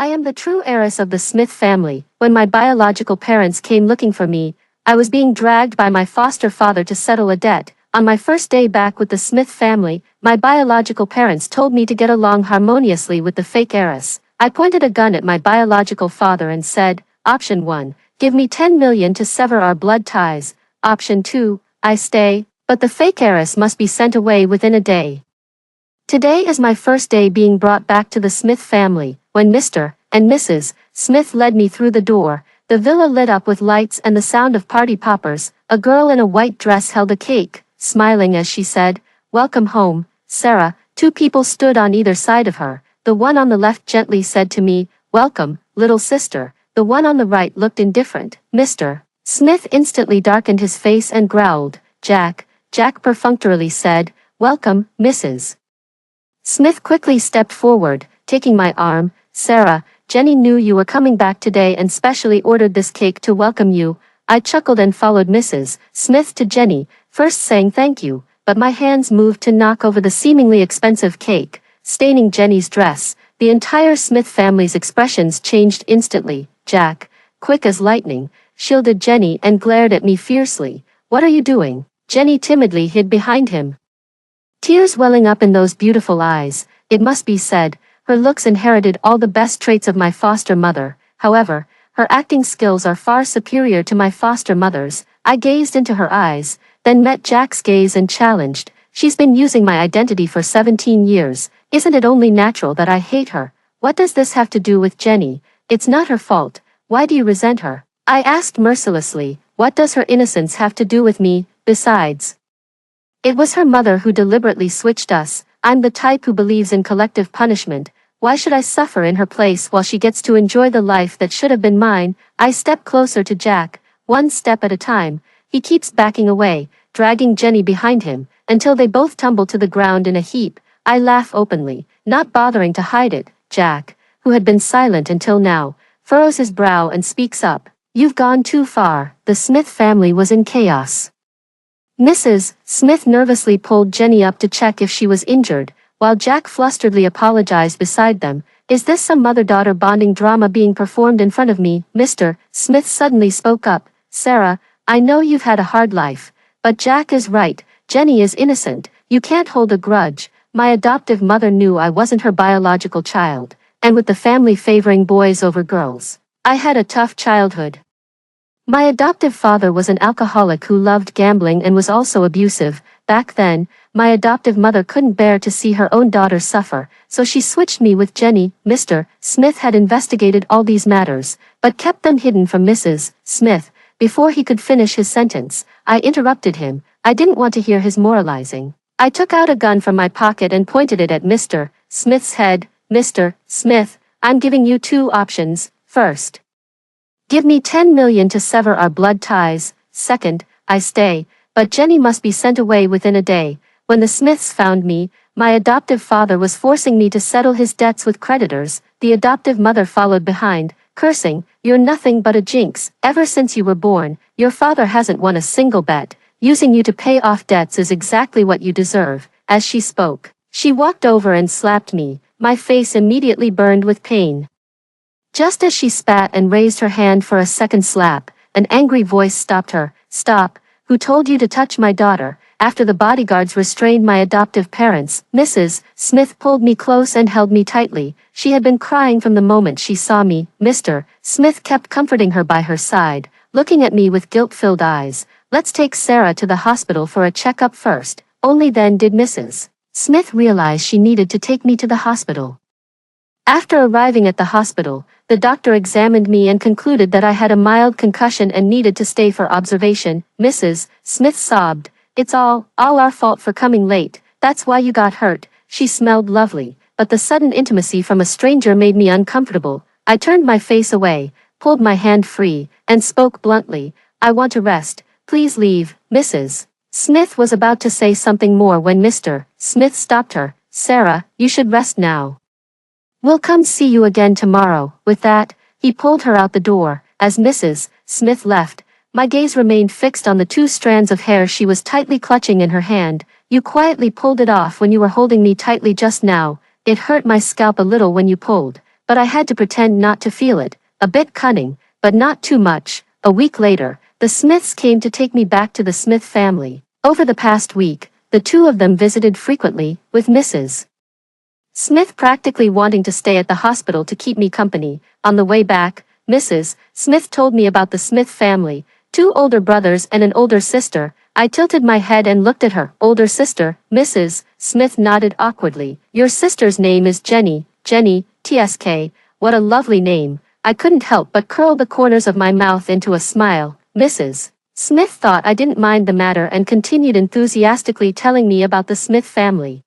I am the true heiress of the Smith family. When my biological parents came looking for me, I was being dragged by my foster father to settle a debt. On my first day back with the Smith family, my biological parents told me to get along harmoniously with the fake heiress. I pointed a gun at my biological father and said, Option 1, give me 10 million to sever our blood ties. Option 2, I stay, but the fake heiress must be sent away within a day. Today is my first day being brought back to the Smith family, when Mr. and Mrs. Smith led me through the door. The villa lit up with lights and the sound of party poppers. A girl in a white dress held a cake, smiling as she said, Welcome home, Sarah. Two people stood on either side of her. The one on the left gently said to me, Welcome, little sister. The one on the right looked indifferent. Mr. Smith instantly darkened his face and growled, Jack. Jack perfunctorily said, Welcome, Mrs. Smith quickly stepped forward, taking my arm. Sarah, Jenny knew you were coming back today and specially ordered this cake to welcome you. I chuckled and followed Mrs. Smith to Jenny, first saying thank you, but my hands moved to knock over the seemingly expensive cake, staining Jenny's dress. The entire Smith family's expressions changed instantly. Jack, quick as lightning, shielded Jenny and glared at me fiercely. What are you doing? Jenny timidly hid behind him. Tears welling up in those beautiful eyes. It must be said, her looks inherited all the best traits of my foster mother. However, her acting skills are far superior to my foster mother's. I gazed into her eyes, then met Jack's gaze and challenged, She's been using my identity for 17 years. Isn't it only natural that I hate her? What does this have to do with Jenny? It's not her fault. Why do you resent her? I asked mercilessly. What does her innocence have to do with me? Besides, it was her mother who deliberately switched us. I'm the type who believes in collective punishment. Why should I suffer in her place while she gets to enjoy the life that should have been mine? I step closer to Jack, one step at a time. He keeps backing away, dragging Jenny behind him, until they both tumble to the ground in a heap. I laugh openly, not bothering to hide it. Jack, who had been silent until now, furrows his brow and speaks up. You've gone too far. The Smith family was in chaos. Mrs. Smith nervously pulled Jenny up to check if she was injured, while Jack flusteredly apologized beside them. Is this some mother-daughter bonding drama being performed in front of me? Mr. Smith suddenly spoke up. Sarah, I know you've had a hard life, but Jack is right. Jenny is innocent. You can't hold a grudge. My adoptive mother knew I wasn't her biological child, and with the family favoring boys over girls, I had a tough childhood. My adoptive father was an alcoholic who loved gambling and was also abusive. Back then, my adoptive mother couldn't bear to see her own daughter suffer, so she switched me with Jenny. Mr. Smith had investigated all these matters, but kept them hidden from Mrs. Smith. Before he could finish his sentence, I interrupted him. I didn't want to hear his moralizing. I took out a gun from my pocket and pointed it at Mr. Smith's head. Mr. Smith, I'm giving you two options. First, give me 10 million to sever our blood ties. Second, I stay, but Jenny must be sent away within a day. When the Smiths found me, my adoptive father was forcing me to settle his debts with creditors. The adoptive mother followed behind, cursing, You're nothing but a jinx. Ever since you were born, your father hasn't won a single bet. Using you to pay off debts is exactly what you deserve. As she spoke, she walked over and slapped me. My face immediately burned with pain. Just as she spat and raised her hand for a second slap, an angry voice stopped her. Stop. Who told you to touch my daughter? After the bodyguards restrained my adoptive parents, Mrs. Smith pulled me close and held me tightly. She had been crying from the moment she saw me. Mr. Smith kept comforting her by her side, looking at me with guilt-filled eyes. Let's take Sarah to the hospital for a checkup first. Only then did Mrs. Smith realize she needed to take me to the hospital. After arriving at the hospital, the doctor examined me and concluded that I had a mild concussion and needed to stay for observation. Mrs. Smith sobbed. It's all our fault for coming late. That's why you got hurt. She smelled lovely, but the sudden intimacy from a stranger made me uncomfortable. I turned my face away, pulled my hand free, and spoke bluntly. I want to rest. Please leave. Mrs. Smith was about to say something more when Mr. Smith stopped her. Sarah, you should rest now. We'll come see you again tomorrow. With that, he pulled her out the door. As Mrs. Smith left, my gaze remained fixed on the 2 strands of hair she was tightly clutching in her hand. You quietly pulled it off when you were holding me tightly just now. It hurt my scalp a little when you pulled. but I had to pretend not to feel it, a bit cunning, but not too much. A week later, the Smiths came to take me back to the Smith family. Over the past week, the two of them visited frequently, with Mrs. Smith practically wanting to stay at the hospital to keep me company. On the way back, Mrs. Smith told me about the Smith family, two older brothers and an older sister. I tilted my head and looked at her. Older sister, Mrs. Smith nodded awkwardly. Your sister's name is Jenny, Jenny, TSK, what a lovely name. I couldn't help but curl the corners of my mouth into a smile. Mrs. Smith thought I didn't mind the matter and continued enthusiastically telling me about the Smith family.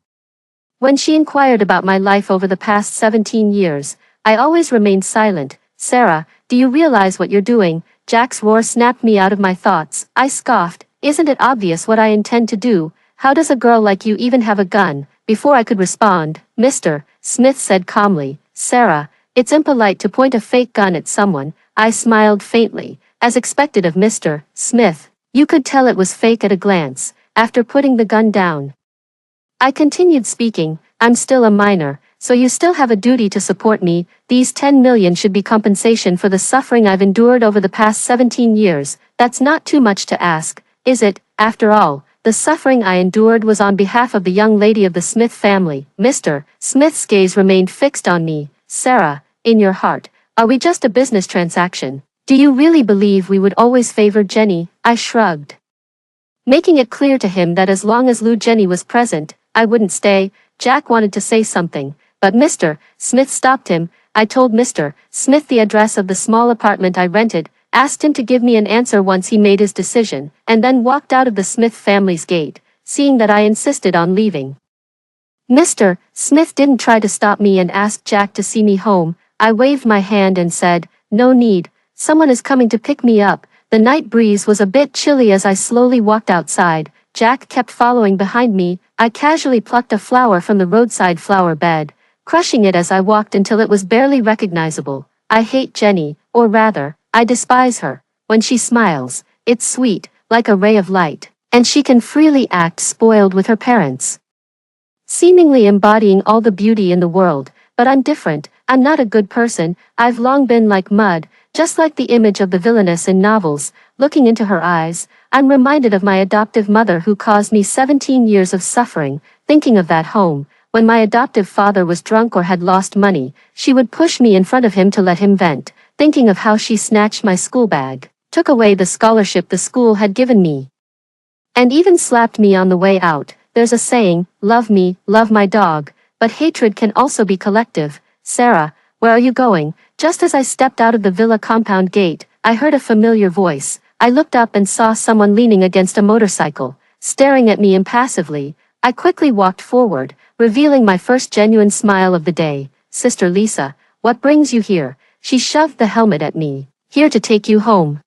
When she inquired about my life over the past 17 years, I always remained silent. Sarah, do you realize what you're doing? Jack's roar snapped me out of my thoughts. I scoffed. Isn't it obvious what I intend to do? How does a girl like you even have a gun? Before I could respond, Mr. Smith said calmly, Sarah, it's impolite to point a fake gun at someone. I smiled faintly, as expected of Mr. Smith. You could tell it was fake at a glance, after putting the gun down. I continued speaking, I'm still a minor, so you still have a duty to support me. These 10 million should be compensation for the suffering I've endured over the past 17 years. That's not too much to ask, is it? After all, the suffering I endured was on behalf of the young lady of the Smith family. Mr. Smith's gaze remained fixed on me. Sarah, in your heart, are we just a business transaction? Do you really believe we would always favor Jenny? I shrugged, making it clear to him that as long as Jenny was present, I wouldn't stay. Jack wanted to say something, but Mr. Smith stopped him. I told Mr. Smith the address of the small apartment I rented, asked him to give me an answer once he made his decision, and then walked out of the Smith family's gate, seeing that I insisted on leaving. Mr. Smith didn't try to stop me and asked Jack to see me home. I waved my hand and said, no need, someone is coming to pick me up. The night breeze was a bit chilly as I slowly walked outside. Jack kept following behind me. I casually plucked a flower from the roadside flower bed, crushing it as I walked until it was barely recognizable. I hate Jenny, or rather, I despise her. When she smiles, it's sweet, like a ray of light, and she can freely act spoiled with her parents, seemingly embodying all the beauty in the world. But I'm different. I'm not a good person. I've long been like mud, just like the image of the villainess in novels. Looking into her eyes, I'm reminded of my adoptive mother who caused me 17 years of suffering. Thinking of that home, when my adoptive father was drunk or had lost money, she would push me in front of him to let him vent. Thinking of how she snatched my school bag, took away the scholarship the school had given me, and even slapped me on the way out. There's a saying, love me, love my dog, but hatred can also be collective. Sarah, where are you going? Just as I stepped out of the villa compound gate, I heard a familiar voice. I looked up and saw someone leaning against a motorcycle, staring at me impassively. I quickly walked forward, revealing my first genuine smile of the day. Sister Lisa, what brings you here? She shoved the helmet at me. Here to take you home.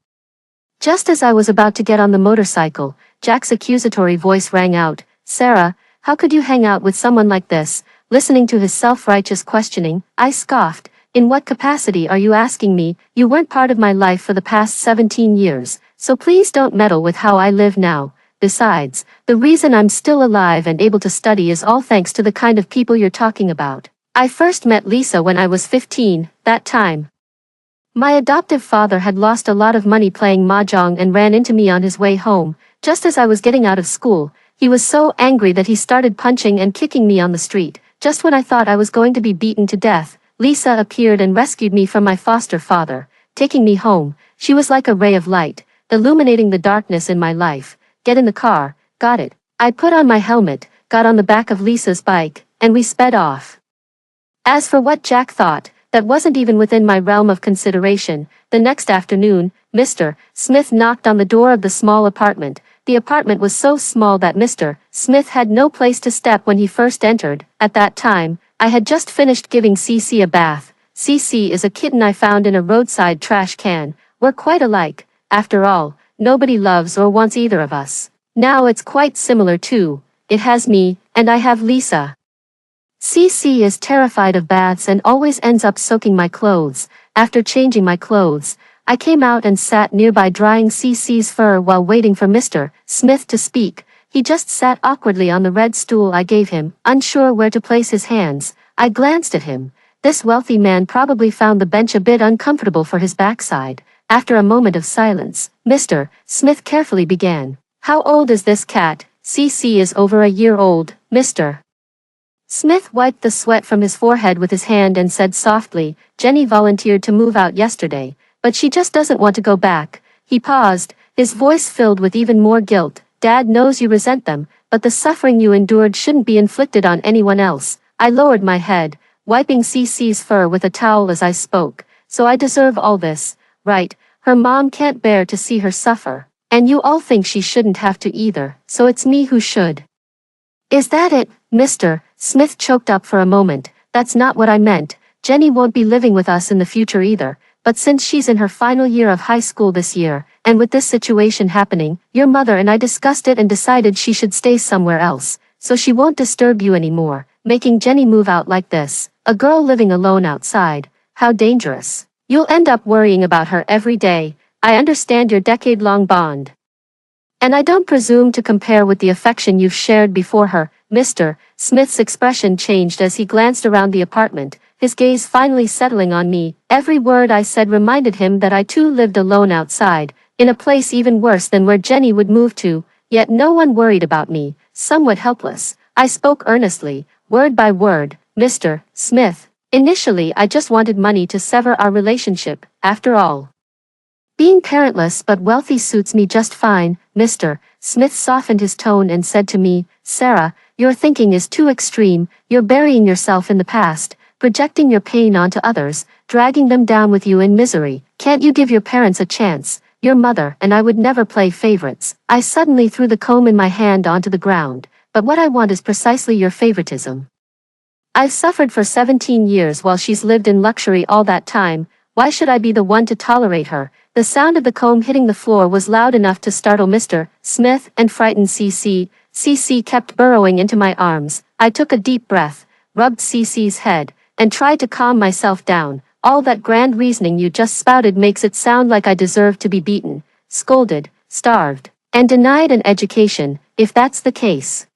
Just as I was about to get on the motorcycle, Jack's accusatory voice rang out. Sarah, how could you hang out with someone like this? Listening to his self-righteous questioning, I scoffed. In what capacity are you asking me? You weren't part of my life for the past 17 years, so please don't meddle with how I live now. Besides, the reason I'm still alive and able to study is all thanks to the kind of people you're talking about. I first met Lisa when I was 15, that time. My adoptive father had lost a lot of money playing mahjong and ran into me on his way home, just as I was getting out of school. He was so angry that he started punching and kicking me on the street. Just when I thought I was going to be beaten to death, Lisa appeared and rescued me from my foster father, taking me home. She was like a ray of light, illuminating the darkness in my life. Get in the car, got it. I put on my helmet, got on the back of Lisa's bike, and we sped off. As for what Jack thought, that wasn't even within my realm of consideration. The next afternoon, Mr. Smith knocked on the door of the small apartment. The apartment was so small that Mr. Smith had no place to step when he first entered. At that time, I had just finished giving Cece a bath. Cece is a kitten I found in a roadside trash can. We're quite alike. After all, nobody loves or wants either of us. Now it's quite similar too. It has me, and I have Lisa. Cece is terrified of baths and always ends up soaking my clothes. After changing my clothes, I came out and sat nearby drying Cece's fur while waiting for Mr. Smith to speak. He just sat awkwardly on the red stool I gave him, unsure where to place his hands. I glanced at him, This wealthy man probably found the bench a bit uncomfortable for his backside. After a moment of silence, Mr. Smith carefully began. How old is this cat? CC is over a year old, Mr. Smith wiped the sweat from his forehead with his hand and said softly, Jenny volunteered to move out yesterday, but she just doesn't want to go back. He paused, his voice filled with even more guilt. Dad knows you resent them, but the suffering you endured shouldn't be inflicted on anyone else. I lowered my head, wiping CC's fur with a towel as I spoke. So I deserve all this, right? Her mom can't bear to see her suffer. And you all think she shouldn't have to either, so it's me who should. Is that it, Mr. Smith choked up for a moment. That's not what I meant. Jenny won't be living with us in the future either, but since she's in her final year of high school this year, and with this situation happening, your mother and I discussed it and decided she should stay somewhere else, so she won't disturb you anymore. Making Jenny move out like this, a girl living alone outside, how dangerous. You'll end up worrying about her every day. I understand your decade-long bond. And I don't presume to compare with the affection you've shared before her. Mr. Smith's expression changed as he glanced around the apartment, his gaze finally settling on me. Every word I said reminded him that I too lived alone outside, in a place even worse than where Jenny would move to, yet no one worried about me. Somewhat helpless, I spoke earnestly, word by word. Mr. Smith, initially I just wanted money to sever our relationship. After all, being parentless but wealthy suits me just fine. Mr. Smith softened his tone and said to me, Sarah, your thinking is too extreme. You're burying yourself in the past, projecting your pain onto others, dragging them down with you in misery. Can't you give your parents a chance? Your mother and I would never play favorites. I suddenly threw the comb in my hand onto the ground. But what I want is precisely your favoritism. I've suffered for 17 years while she's lived in luxury all that time. Why should I be the one to tolerate her? The sound of the comb hitting the floor was loud enough to startle Mr. Smith and frighten CC. CC kept burrowing into my arms. I took a deep breath, rubbed CC's head, and tried to calm myself down. All that grand reasoning you just spouted makes it sound like I deserve to be beaten, scolded, starved, and denied an education. If that's the case,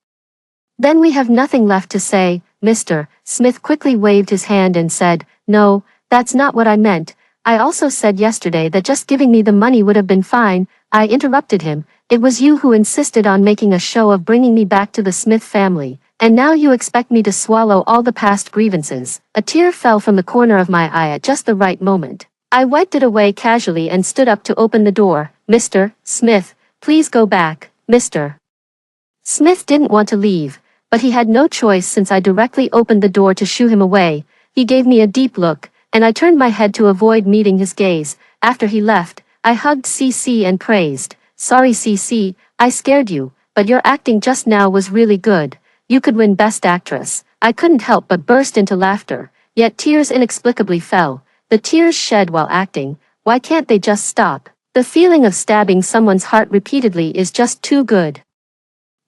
then we have nothing left to say. Mr. Smith quickly waved his hand and said, No, that's not what I meant. I also said yesterday that just giving me the money would have been fine. I interrupted him. It was you who insisted on making a show of bringing me back to the Smith family, and now you expect me to swallow all the past grievances. A tear fell from the corner of my eye at just the right moment. I wiped it away casually and stood up to open the door. Mr. Smith, please go back. Mr. Smith didn't want to leave, but he had no choice since I directly opened the door to shoo him away. He gave me a deep look, and I turned my head to avoid meeting his gaze. After he left, I hugged CC and praised, Sorry CC, I scared you, but your acting just now was really good. You could win Best Actress. I couldn't help but burst into laughter, yet tears inexplicably fell. The tears shed while acting, why can't they just stop? The feeling of stabbing someone's heart repeatedly is just too good.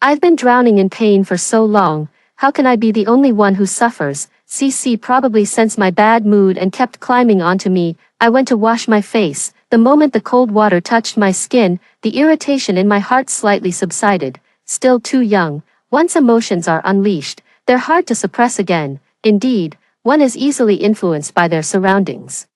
I've been drowning in pain for so long, how can I be the only one who suffers? CC probably sensed my bad mood and kept climbing onto me. I went to wash my face. The moment the cold water touched my skin, the irritation in my heart slightly subsided. Still too young, once emotions are unleashed, they're hard to suppress again. Indeed, one is easily influenced by their surroundings.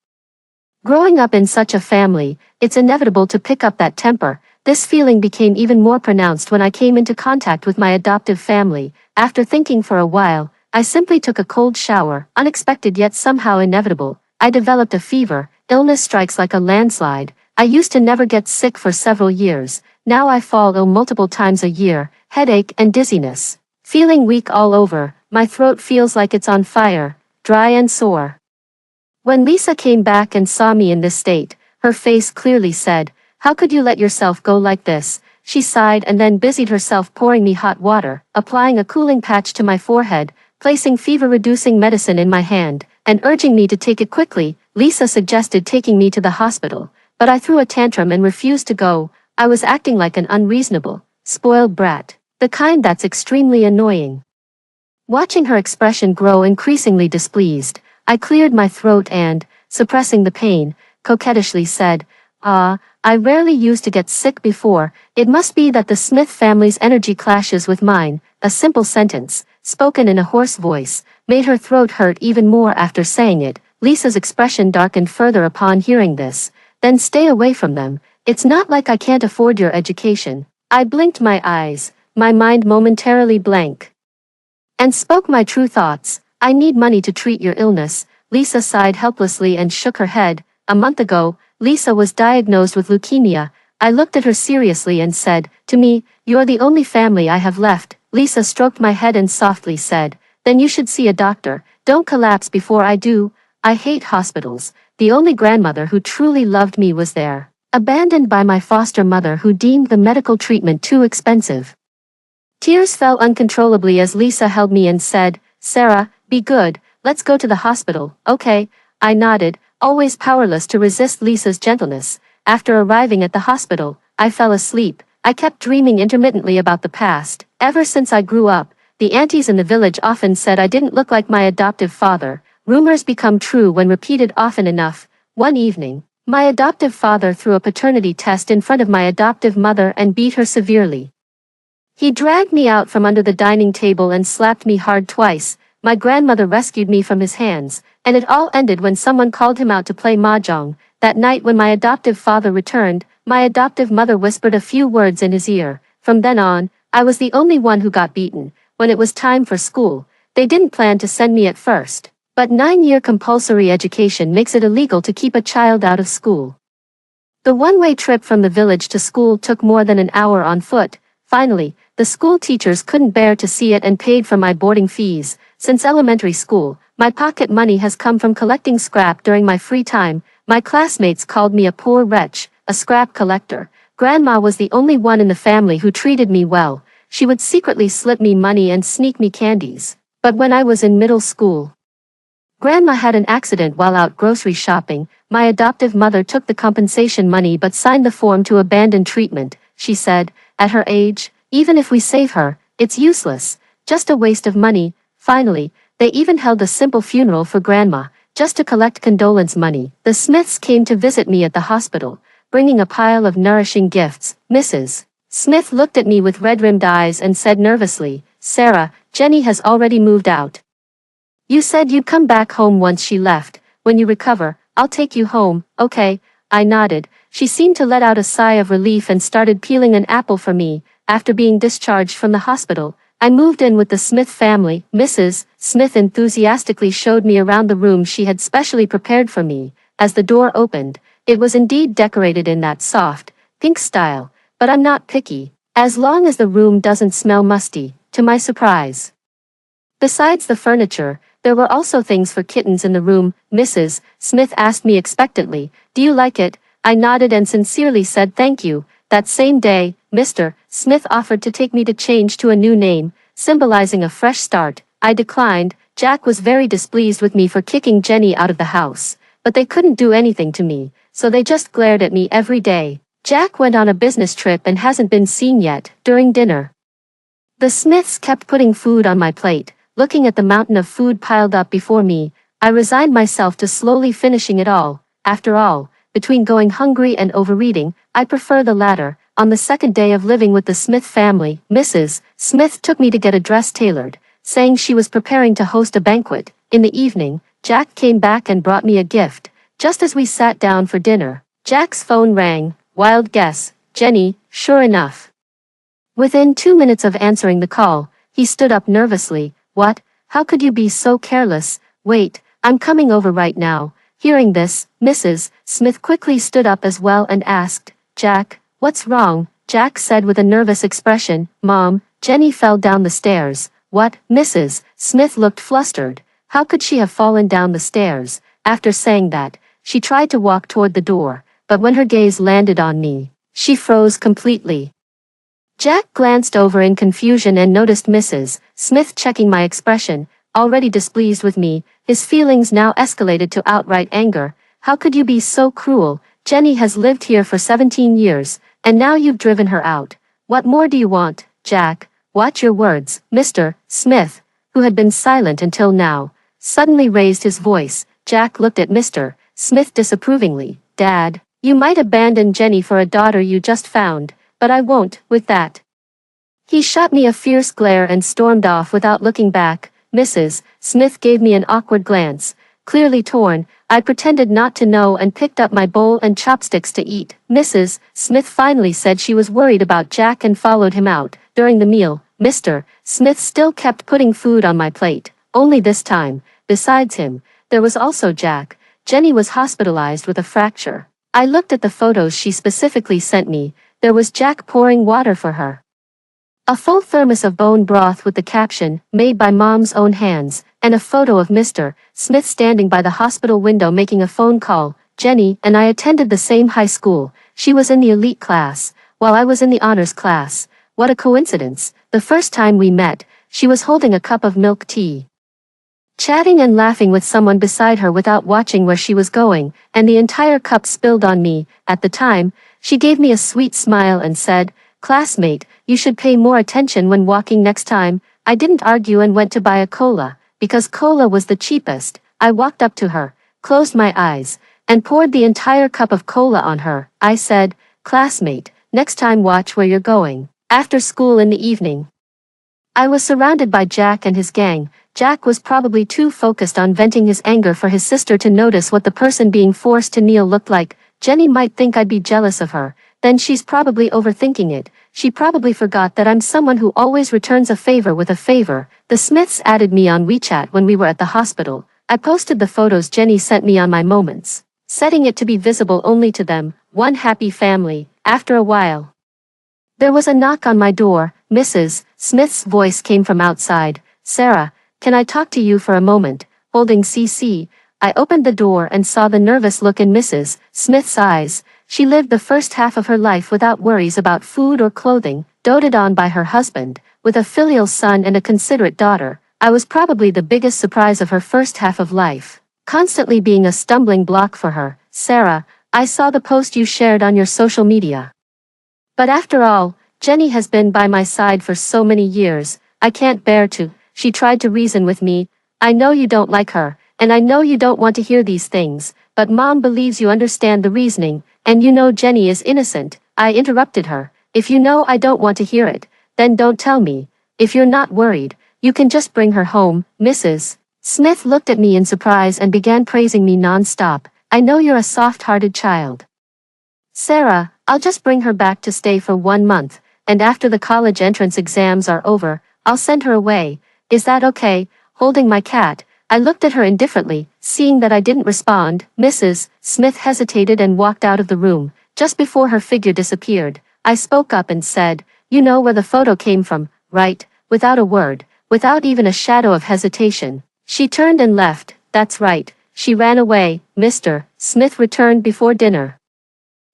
Growing up in such a family, it's inevitable to pick up that temper. This feeling became even more pronounced when I came into contact with my adoptive family. After thinking for a while, I simply took a cold shower, unexpected yet somehow inevitable. I developed a fever. Illness strikes like a landslide. I used to never get sick for several years. Now I fall ill multiple times a year, headache and dizziness. Feeling weak all over, my throat feels like it's on fire, dry and sore. When Lisa came back and saw me in this state, her face clearly said, How could you let yourself go like this? She sighed and then busied herself pouring me hot water, applying a cooling patch to my forehead, placing fever-reducing medicine in my hand, and urging me to take it quickly. Lisa suggested taking me to the hospital, but I threw a tantrum and refused to go. I was acting like an unreasonable, spoiled brat, the kind that's extremely annoying. Watching her expression grow increasingly displeased, I cleared my throat and, suppressing the pain, coquettishly said, I rarely used to get sick before. It must be that the Smith family's energy clashes with mine. A simple sentence, spoken in a hoarse voice, made her throat hurt even more after saying it. Lisa's expression darkened further upon hearing this. Then stay away from them. It's not like I can't afford your education. I blinked my eyes, my mind momentarily blank, and spoke my true thoughts. I need money to treat your illness. Lisa sighed helplessly and shook her head. A month ago, Lisa was diagnosed with leukemia. I looked at her seriously and said, to me, you're the only family I have left. Lisa stroked my head and softly said, then you should see a doctor. Don't collapse before I do. I hate hospitals. The only grandmother who truly loved me was there, abandoned by my foster mother who deemed the medical treatment too expensive. Tears fell uncontrollably as Lisa held me and said, Sarah, be good, let's go to the hospital, okay? I nodded, always powerless to resist Lisa's gentleness. After arriving at the hospital, I fell asleep. I kept dreaming intermittently about the past. Ever since I grew up, the aunties in the village often said I didn't look like my adoptive father. Rumors become true when repeated often enough. One evening, my adoptive father threw a paternity test in front of my adoptive mother and beat her severely. He dragged me out from under the dining table and slapped me hard twice. My grandmother rescued me from his hands, and it all ended when someone called him out to play mahjong. That night when my adoptive father returned, my adoptive mother whispered a few words in his ear. From then on, I was the only one who got beaten. When it was time for school, they didn't plan to send me at first, but 9-year compulsory education makes it illegal to keep a child out of school. The one-way trip from the village to school took more than an hour on foot. Finally, the school teachers couldn't bear to see it and paid for my boarding fees. Since elementary school, my pocket money has come from collecting scrap during my free time. My classmates called me a poor wretch, a scrap collector. Grandma was the only one in the family who treated me well. She would secretly slip me money and sneak me candies. But when I was in middle school, Grandma had an accident while out grocery shopping. My adoptive mother took the compensation money but signed the form to abandon treatment. She said, at her age, even if we save her, it's useless, just a waste of money. Finally, they even held a simple funeral for Grandma, just to collect condolence money. The Smiths came to visit me at the hospital, bringing a pile of nourishing gifts. Mrs. Smith looked at me with red-rimmed eyes and said nervously, Sarah, Jenny has already moved out. You said you'd come back home once she left. When you recover, I'll take you home, okay? I nodded. She seemed to let out a sigh of relief and started peeling an apple for me. After being discharged from the hospital, I moved in with the Smith family. Mrs. Smith enthusiastically showed me around the room she had specially prepared for me. As the door opened, it was indeed decorated in that soft, pink style, but I'm not picky, as long as the room doesn't smell musty, to my surprise. Besides the furniture, there were also things for kittens in the room. Mrs. Smith asked me expectantly, do you like it? I nodded and sincerely said thank you. That same day, Mr. Smith offered to take me to change to a new name, symbolizing a fresh start. I declined. Jack was very displeased with me for kicking Jenny out of the house, but they couldn't do anything to me, so they just glared at me every day. Jack went on a business trip and hasn't been seen yet. During dinner, the Smiths kept putting food on my plate. Looking at the mountain of food piled up before me, I resigned myself to slowly finishing it all. After all, between going hungry and overeating, I prefer the latter. On the second day of living with the Smith family, Mrs. Smith took me to get a dress tailored, saying she was preparing to host a banquet. In the evening, Jack came back and brought me a gift. Just as we sat down for dinner, Jack's phone rang. Wild guess, Jenny, sure enough. Within 2 minutes of answering the call, he stood up nervously. What? How could you be so careless? Wait, I'm coming over right now. Hearing this, Mrs. Smith quickly stood up as well and asked, Jack, what's wrong? Jack said with a nervous expression, Mom, Jenny fell down the stairs. What? Mrs. Smith looked flustered. How could she have fallen down the stairs? After saying that, she tried to walk toward the door, but when her gaze landed on me, she froze completely. Jack glanced over in confusion and noticed Mrs. Smith checking my expression, already displeased with me. His feelings now escalated to outright anger. How could you be so cruel? Jenny has lived here for 17 years, and now you've driven her out. What more do you want, Jack? Watch your words. Mr. Smith, who had been silent until now, suddenly raised his voice. Jack looked at Mr. Smith disapprovingly. Dad, you might abandon Jenny for a daughter you just found, but I won't. With that, He shot me a fierce glare and stormed off without looking back. Mrs. Smith gave me an awkward glance. Clearly torn, I pretended not to know and picked up my bowl and chopsticks to eat. Mrs. Smith finally said she was worried about Jack and followed him out. During the meal, Mr. Smith still kept putting food on my plate. Only this time, besides him, there was also Jack. Jenny was hospitalized with a fracture. I looked at the photos she specifically sent me. There was Jack pouring water for her. A full thermos of bone broth with the caption, "Made by Mom's own hands," and a photo of Mr. Smith standing by the hospital window making a phone call. Jenny and I attended the same high school. She was in the elite class, while I was in the honors class. What a coincidence. The first time we met, she was holding a cup of milk tea, chatting and laughing with someone beside her without watching where she was going, and the entire cup spilled on me. At the time, she gave me a sweet smile and said, "Classmate, you should pay more attention when walking next time." I didn't argue and went to buy a cola, because cola was the cheapest. I walked up to her, closed my eyes, and poured the entire cup of cola on her. I said, "Classmate, next time watch where you're going." After school in the evening, I was surrounded by Jack and his gang. Jack was probably too focused on venting his anger for his sister to notice what the person being forced to kneel looked like. Jenny might think I'd be jealous of her. Then she's probably overthinking it. She probably forgot that I'm someone who always returns a favor with a favor. The Smiths added me on WeChat when we were at the hospital. I posted the photos Jenny sent me on my moments, setting it to be visible only to them. One happy family. After a while, there was a knock on my door. Mrs. Smith's voice came from outside. "Sarah, can I talk to you for a moment?" Holding CC, I opened the door and saw the nervous look in Mrs. Smith's eyes. She lived the first half of her life without worries about food or clothing, doted on by her husband, with a filial son and a considerate daughter. I was probably the biggest surprise of her first half of life, constantly being a stumbling block for her. "Sarah, I saw the post you shared on your social media. But after all, Jenny has been by my side for so many years. I can't bear to." She tried to reason with me. "I know you don't like her, and I know you don't want to hear these things, but Mom believes you understand the reasoning, and you know Jenny is innocent." I interrupted her. "If you know I don't want to hear it, then don't tell me. If you're not worried, you can just bring her home." Mrs. Smith looked at me in surprise and began praising me non-stop. "I know you're a soft-hearted child, Sarah. I'll just bring her back to stay for 1 month, and after the college entrance exams are over, I'll send her away. Is that okay?" Holding my cat, I looked at her indifferently. Seeing that I didn't respond, Mrs. Smith hesitated and walked out of the room. Just before her figure disappeared, I spoke up and said, "You know where the photo came from, right?" Without a word, without even a shadow of hesitation, she turned and left. "That's right, she ran away." Mr. Smith returned before dinner.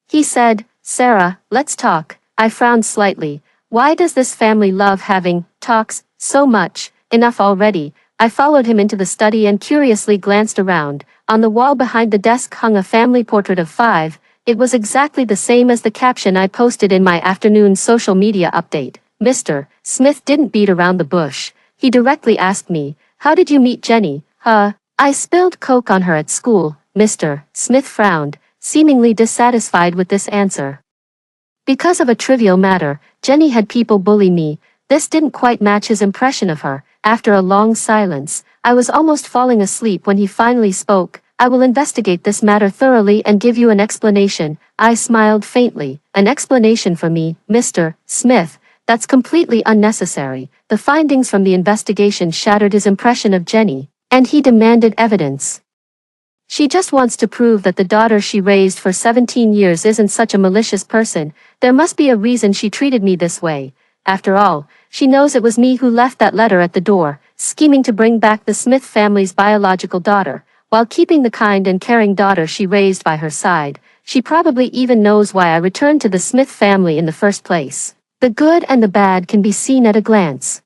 He said, "Sarah, let's talk." I frowned slightly. Why does this family love having talks so much? Enough already. I followed him into the study and curiously glanced around. On the wall behind the desk hung a family portrait of 5. It was exactly the same as the caption I posted in my afternoon social media update. Mr. Smith didn't beat around the bush. He directly asked me, "How did you meet Jenny?" I spilled Coke on her at school." Mr. Smith frowned, seemingly dissatisfied with this answer. "Because of a trivial matter, Jenny had people bully me." This didn't quite match his impression of her. After a long silence, I was almost falling asleep when he finally spoke. "I will investigate this matter thoroughly and give you an explanation." I smiled faintly. "An explanation for me, Mr. Smith? That's completely unnecessary." The findings from the investigation shattered his impression of Jenny, and he demanded evidence. "She just wants to prove that the daughter she raised for 17 years isn't such a malicious person. There must be a reason she treated me this way. After all, she knows it was me who left that letter at the door, scheming to bring back the Smith family's biological daughter, while keeping the kind and caring daughter she raised by her side. She probably even knows why I returned to the Smith family in the first place. The good and the bad can be seen at a glance."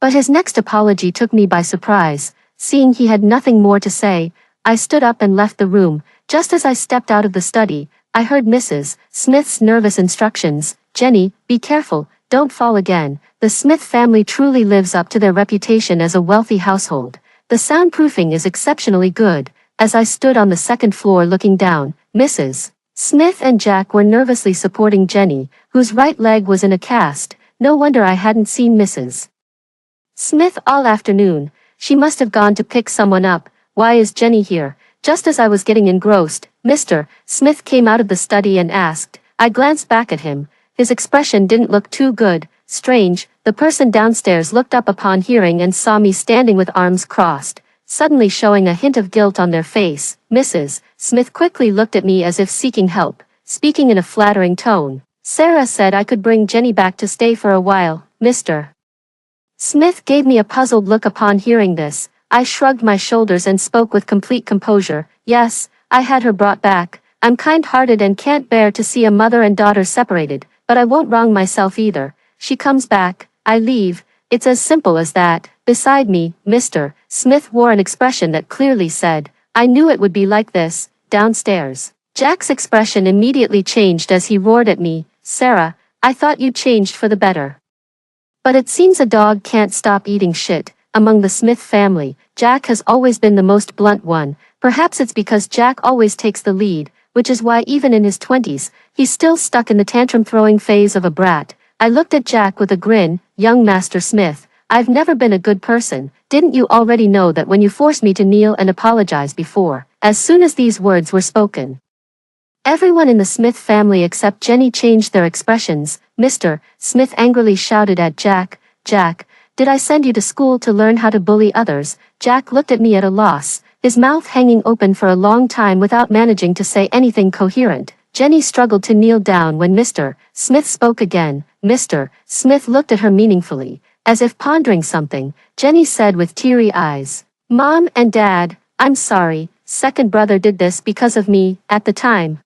But his next apology took me by surprise. Seeing he had nothing more to say, I stood up and left the room. Just as I stepped out of the study, I heard Mrs. Smith's nervous instructions, "Jenny, be careful, don't fall again." The Smith family truly lives up to their reputation as a wealthy household. The soundproofing is exceptionally good. As I stood on the second floor looking down, Mrs. Smith and Jack were nervously supporting Jenny, whose right leg was in a cast. No wonder I hadn't seen Mrs. Smith all afternoon. She must have gone to pick someone up. Why is Jenny here? Just as I was getting engrossed, Mr. Smith came out of the study and asked. I glanced back at him. His expression didn't look too good. Strange, the person downstairs looked up upon hearing and saw me standing with arms crossed, suddenly showing a hint of guilt on their face. Mrs. Smith quickly looked at me as if seeking help, speaking in a flattering tone. Sarah said I could bring Jenny back to stay for a while. Mr. Smith gave me a puzzled look upon hearing this. I shrugged my shoulders and spoke with complete composure. Yes, I had her brought back. I'm kind-hearted and can't bear to see a mother and daughter separated, but I won't wrong myself either. She comes back, I leave. It's as simple as that. Beside me, Mr. Smith wore an expression that clearly said, I knew it would be like this, downstairs. Jack's expression immediately changed as he roared at me. Sarah, I thought you changed for the better. But it seems a dog can't stop eating shit. Among the Smith family, Jack has always been the most blunt one. Perhaps it's because Jack always takes the lead, which is why even in his 20s, he's still stuck in the tantrum-throwing phase of a brat. I looked at Jack with a grin. Young Master Smith, I've never been a good person. Didn't you already know that when you forced me to kneel and apologize before? As soon as these words were spoken, everyone in the Smith family except Jenny changed their expressions. Mr. Smith angrily shouted at Jack, Jack, did I send you to school to learn how to bully others? Jack looked at me at a loss, his mouth hanging open for a long time without managing to say anything coherent. Jenny struggled to kneel down when Mr. Smith spoke again. Mr. Smith looked at her meaningfully, as if pondering something. Jenny said with teary eyes, Mom and Dad, I'm sorry, second brother did this because of me, at the time.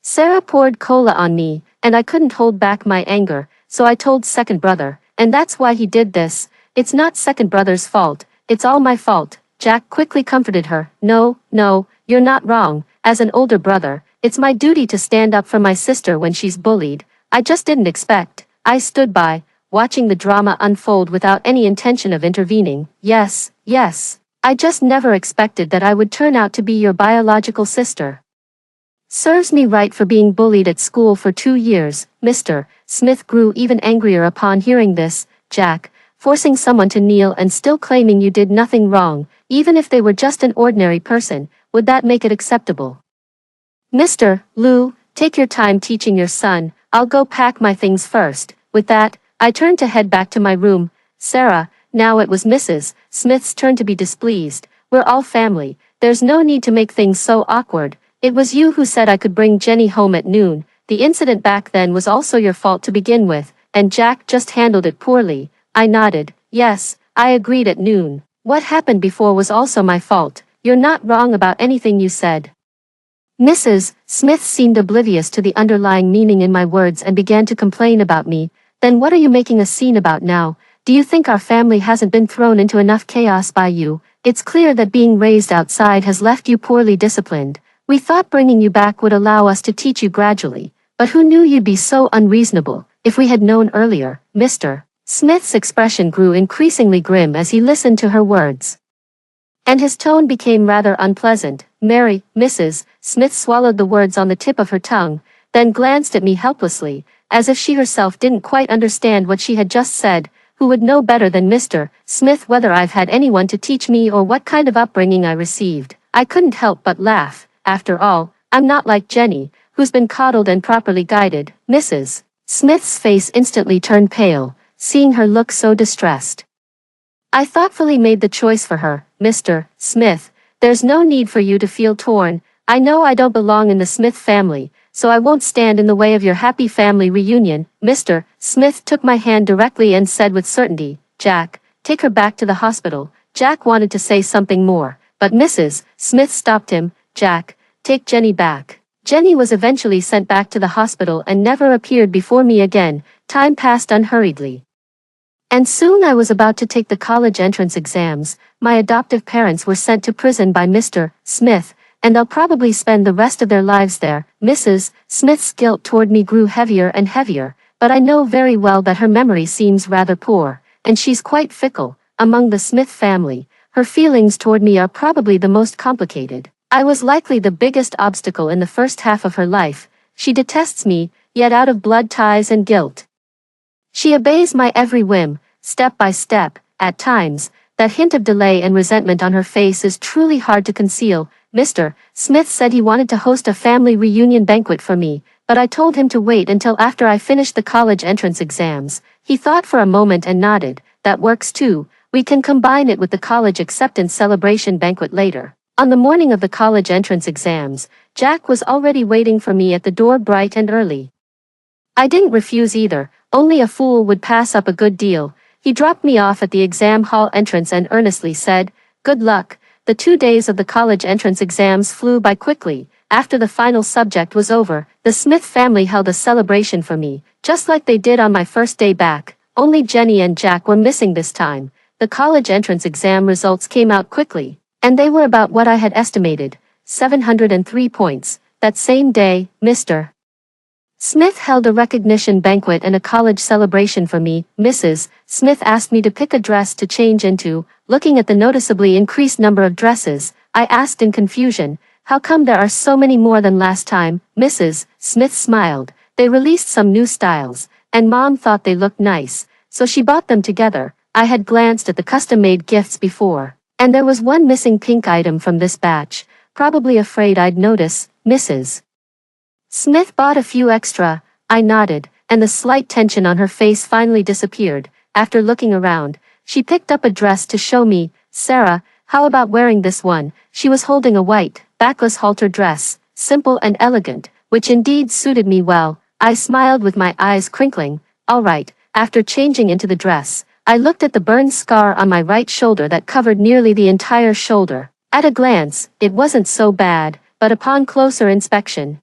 Sarah poured cola on me, and I couldn't hold back my anger, so I told second brother, and that's why he did this. It's not second brother's fault, it's all my fault. Jack quickly comforted her. No, you're not wrong. As an older brother, it's my duty to stand up for my sister when she's bullied. I just didn't expect. I stood by, watching the drama unfold without any intention of intervening. Yes. I just never expected that I would turn out to be your biological sister. Serves me right for being bullied at school for 2 years. Mr. Smith grew even angrier upon hearing this. Jack, forcing someone to kneel and still claiming you did nothing wrong, even if they were just an ordinary person, would that make it acceptable? Mr. Lou, take your time teaching your son. I'll go pack my things first. With that, I turned to head back to my room. Sarah, now it was Mrs. Smith's turn to be displeased. We're all family. There's no need to make things so awkward. It was you who said I could bring Jenny home at noon. The incident back then was also your fault to begin with, and Jack just handled it poorly. I nodded. Yes, I agreed at noon. What happened before was also my fault. You're not wrong about anything you said. Mrs. Smith seemed oblivious to the underlying meaning in my words and began to complain about me. Then what are you making a scene about now? Do you think our family hasn't been thrown into enough chaos by you? It's clear that being raised outside has left you poorly disciplined. We thought bringing you back would allow us to teach you gradually, but who knew you'd be so unreasonable? If we had known earlier. Mr. Smith's expression grew increasingly grim as he listened to her words, and his tone became rather unpleasant. Mary, Mrs. Smith swallowed the words on the tip of her tongue, then glanced at me helplessly, as if she herself didn't quite understand what she had just said. Who would know better than Mr. Smith whether I've had anyone to teach me or what kind of upbringing I received? I couldn't help but laugh. After all, I'm not like Jenny, who's been coddled and properly guided. Mrs. Smith's face instantly turned pale, seeing her look so distressed. I thoughtfully made the choice for her. Mr. Smith, there's no need for you to feel torn. I know I don't belong in the Smith family, so I won't stand in the way of your happy family reunion. Mr. Smith took my hand directly and said with certainty, Jack, take her back to the hospital. Jack wanted to say something more, but Mrs. Smith stopped him. Jack, take Jenny back. Jenny was eventually sent back to the hospital and never appeared before me again. Time passed unhurriedly, and soon I was about to take the college entrance exams. My adoptive parents were sent to prison by Mr. Smith, and they'll probably spend the rest of their lives there. Mrs. Smith's guilt toward me grew heavier and heavier, but I know very well that her memory seems rather poor, and she's quite fickle. Among the Smith family, her feelings toward me are probably the most complicated. I was likely the biggest obstacle in the first half of her life. She detests me, yet out of blood ties and guilt, She obeys my every whim, step by step. At times, that hint of delay and resentment on her face is truly hard to conceal. Mr. Smith said he wanted to host a family reunion banquet for me, but I told him to wait until after I finished the college entrance exams. He thought for a moment and nodded. That works too. We can combine it with the college acceptance celebration banquet later. On the morning of the college entrance exams, Jack was already waiting for me at the door bright and early. I didn't refuse either. Only a fool would pass up a good deal. He dropped me off at the exam hall entrance and earnestly said, "Good luck." The 2 days of the college entrance exams flew by quickly. After the final subject was over, the Smith family held a celebration for me, just like they did on my first day back. Only Jenny and Jack were missing this time. The college entrance exam results came out quickly, and they were about what I had estimated, 703 points. That same day, Mr. Smith held a recognition banquet and a college celebration for me. Mrs. Smith asked me to pick a dress to change into. Looking at the noticeably increased number of dresses, I asked in confusion, "How come there are so many more than last time?" Mrs. Smith smiled. "They released some new styles, and Mom thought they looked nice, so she bought them together." I had glanced at the custom-made gifts before, and there was one missing pink item from this batch, probably afraid I'd notice. Mrs. Smith bought a few extra. I nodded, and the slight tension on her face finally disappeared. After looking around, she picked up a dress to show me. "Sarah, how about wearing this one?" She was holding a white, backless halter dress, simple and elegant, which indeed suited me well. I smiled with my eyes crinkling. "All right." After changing into the dress, I looked at the burn scar on my right shoulder that covered nearly the entire shoulder. At a glance, it wasn't so bad, but upon closer inspection,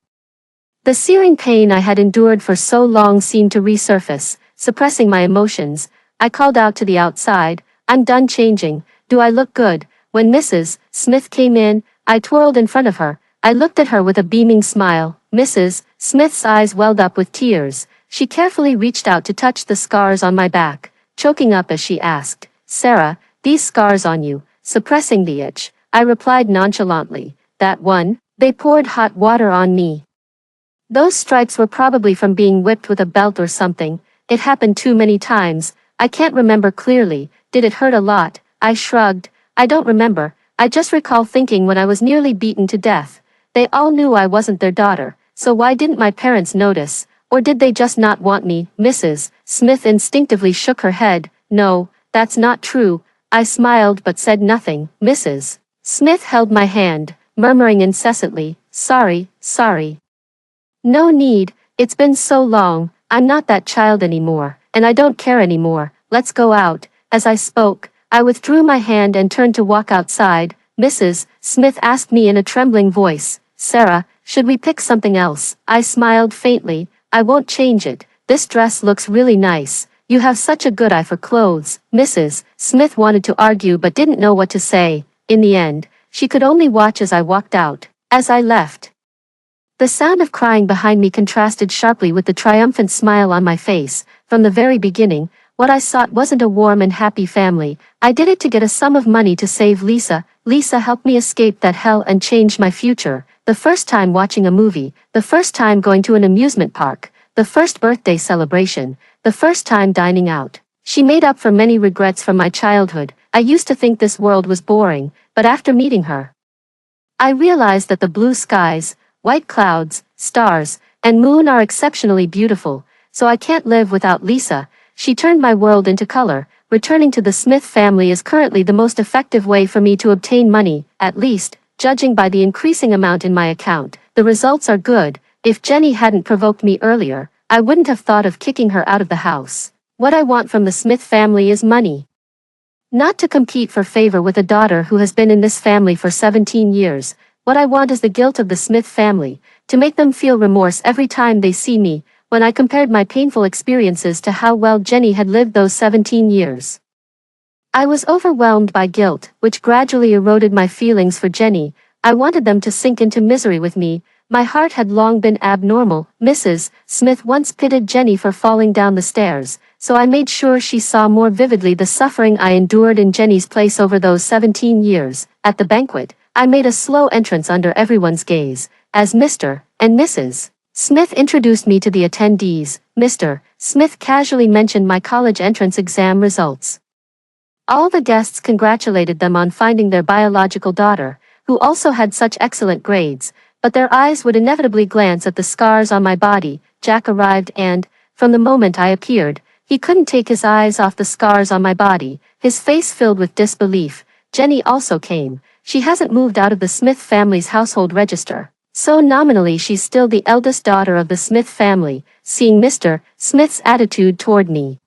the searing pain I had endured for so long seemed to resurface, suppressing my emotions. I called out to the outside, "I'm done changing. Do I look good?" When Mrs. Smith came in, I twirled in front of her. I looked at her with a beaming smile. Mrs. Smith's eyes welled up with tears. She carefully reached out to touch the scars on my back, choking up as she asked, "Sarah, these scars on you," suppressing the itch. I replied nonchalantly, "That one?" They poured hot water on me. Those stripes were probably from being whipped with a belt or something. It happened too many times. I can't remember clearly. Did it hurt a lot? I shrugged. I don't remember. I just recall thinking when I was nearly beaten to death. They all knew I wasn't their daughter, so why didn't my parents notice? Or did they just not want me? Mrs. Smith instinctively shook her head. "No, that's not true." I smiled but said nothing. Mrs. Smith held my hand, murmuring incessantly, "Sorry, sorry. No need, it's been so long. I'm not that child anymore, and I don't care anymore. Let's go out." As I spoke, I withdrew my hand and turned to walk outside. Mrs. Smith asked me in a trembling voice, "Sarah, should we pick something else?" I smiled faintly. "I won't change it. This dress looks really nice. You have such a good eye for clothes." Mrs. Smith wanted to argue but didn't know what to say. In the end, she could only watch as I walked out. As I left, the sound of crying behind me contrasted sharply with the triumphant smile on my face. From the very beginning, what I sought wasn't a warm and happy family. I did it to get a sum of money to save Lisa. Lisa helped me escape that hell and changed my future. The first time watching a movie, the first time going to an amusement park, the first birthday celebration, the first time dining out. She made up for many regrets from my childhood. I used to think this world was boring, but after meeting her, I realized that the blue skies, white clouds, stars, and moon are exceptionally beautiful, so I can't live without Lisa. She turned my world into color. Returning to the Smith family is currently the most effective way for me to obtain money, at least, judging by the increasing amount in my account. The results are good. If Jenny hadn't provoked me earlier, I wouldn't have thought of kicking her out of the house. What I want from the Smith family is money. Not to compete for favor with a daughter who has been in this family for 17 years. What I want is the guilt of the Smith family, to make them feel remorse every time they see me. When I compared my painful experiences to how well Jenny had lived those 17 years, I was overwhelmed by guilt, which gradually eroded my feelings for Jenny. I wanted them to sink into misery with me. My heart had long been abnormal. Mrs. Smith once pitied Jenny for falling down the stairs, so I made sure she saw more vividly the suffering I endured in Jenny's place over those 17 years. At the banquet, I made a slow entrance under everyone's gaze, as Mr. and Mrs. Smith introduced me to the attendees. Mr. Smith casually mentioned my college entrance exam results. All the guests congratulated them on finding their biological daughter, who also had such excellent grades, but their eyes would inevitably glance at the scars on my body. Jack arrived and, from the moment I appeared, he couldn't take his eyes off the scars on my body, his face filled with disbelief. Jenny also came. She hasn't moved out of the Smith family's household register, so nominally she's still the eldest daughter of the Smith family. Seeing Mr. Smith's attitude toward me,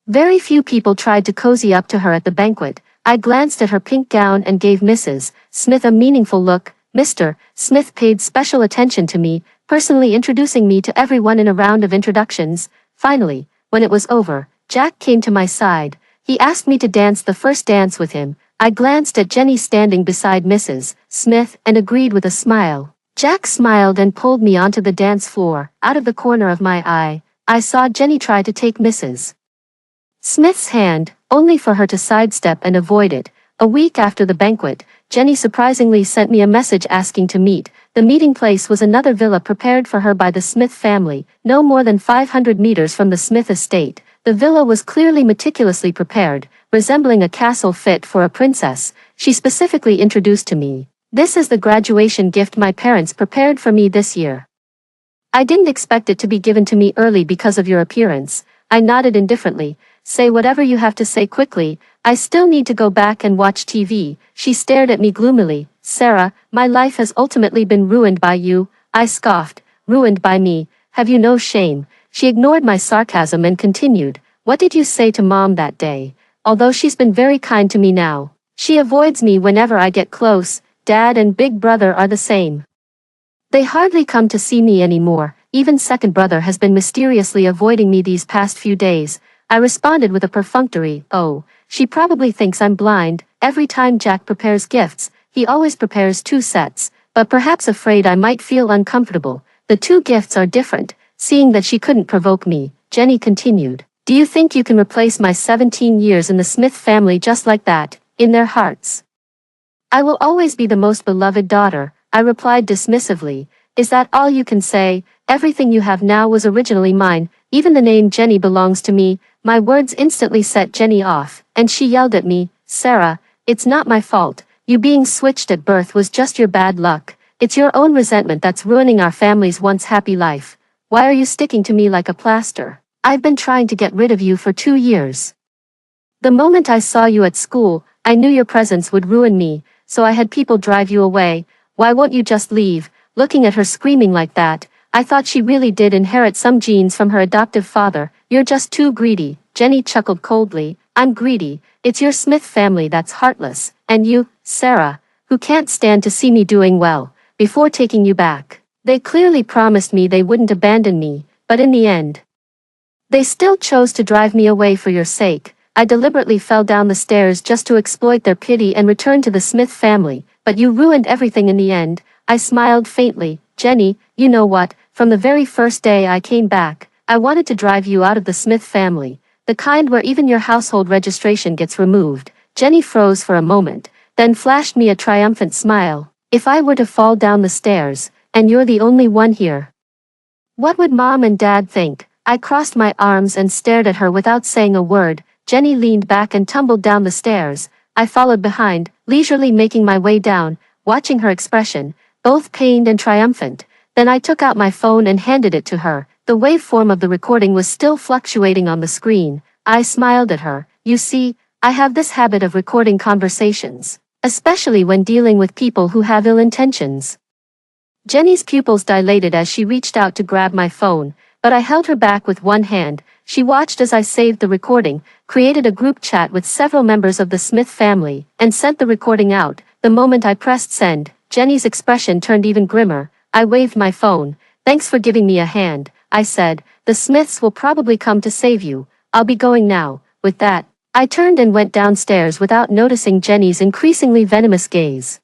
very few people tried to cozy up to her at the banquet. I glanced at her pink gown and gave Mrs. Smith a meaningful look. Mr. Smith paid special attention to me, personally introducing me to everyone in a round of introductions. Finally, when it was over, Jack came to my side. He asked me to dance the first dance with him. I glanced at Jenny standing beside Mrs. Smith and agreed with a smile. Jack smiled and pulled me onto the dance floor. Out of the corner of my eye, I saw Jenny try to take Mrs. Smith's hand, only for her to sidestep and avoid it. A week after the banquet, Jenny surprisingly sent me a message asking to meet. The meeting place was another villa prepared for her by the Smith family, no more than 500 meters from the Smith estate. The villa was clearly meticulously prepared, resembling a castle fit for a princess. She specifically introduced to me, "This is the graduation gift my parents prepared for me this year. I didn't expect it to be given to me early because of your appearance." I nodded indifferently. "Say whatever you have to say quickly, I still need to go back and watch TV." She stared at me gloomily. "Sarah, my life has ultimately been ruined by you." I scoffed. "Ruined by me? Have you no shame?" She ignored my sarcasm and continued, "What did you say to Mom that day? Although she's been very kind to me now, she avoids me whenever I get close. Dad and Big Brother are the same. They hardly come to see me anymore. Even Second Brother has been mysteriously avoiding me these past few days." I responded with a perfunctory, "Oh, she probably thinks I'm blind." Every time Jack prepares gifts, he always prepares 2 sets, but perhaps afraid I might feel uncomfortable. The 2 gifts are different. Seeing that she couldn't provoke me, Jenny continued, "Do you think you can replace my 17 years in the Smith family just like that, in their hearts?" "I will always be the most beloved daughter," I replied dismissively. "Is that all you can say? Everything you have now was originally mine. Even the name Jenny belongs to me." My words instantly set Jenny off, and she yelled at me, "Sarah, it's not my fault. You being switched at birth was just your bad luck. It's your own resentment that's ruining our family's once happy life. Why are you sticking to me like a plaster? I've been trying to get rid of you for 2 years. The moment I saw you at school, I knew your presence would ruin me, so I had people drive you away. Why won't you just leave?" Looking at her screaming like that, I thought she really did inherit some genes from her adoptive father. "You're just too greedy." Jenny chuckled coldly. "I'm greedy. It's your Smith family that's heartless, and you, Sarah, who can't stand to see me doing well, before taking you back. They clearly promised me they wouldn't abandon me, but in the end, they still chose to drive me away for your sake." I deliberately fell down the stairs just to exploit their pity and return to the Smith family, but you ruined everything in the end. I smiled faintly. "Jenny, you know what? From the very first day I came back, I wanted to drive you out of the Smith family, the kind where even your household registration gets removed." Jenny froze for a moment, then flashed me a triumphant smile. "If I were to fall down the stairs, and you're the only one here, what would Mom and Dad think?" I crossed my arms and stared at her without saying a word. Jenny leaned back and tumbled down the stairs. I followed behind, leisurely making my way down, watching her expression, both pained and triumphant. Then I took out my phone and handed it to her. The waveform of the recording was still fluctuating on the screen. I smiled at her. "You see, I have this habit of recording conversations, especially when dealing with people who have ill intentions." Jenny's pupils dilated as she reached out to grab my phone, but I held her back with one hand. She watched as I saved the recording, created a group chat with several members of the Smith family, and sent the recording out. The moment I pressed send, Jenny's expression turned even grimmer. I waved my phone. "Thanks for giving me a hand," I said. "The Smiths will probably come to save you. I'll be going now." With that, I turned and went downstairs without noticing Jenny's increasingly venomous gaze.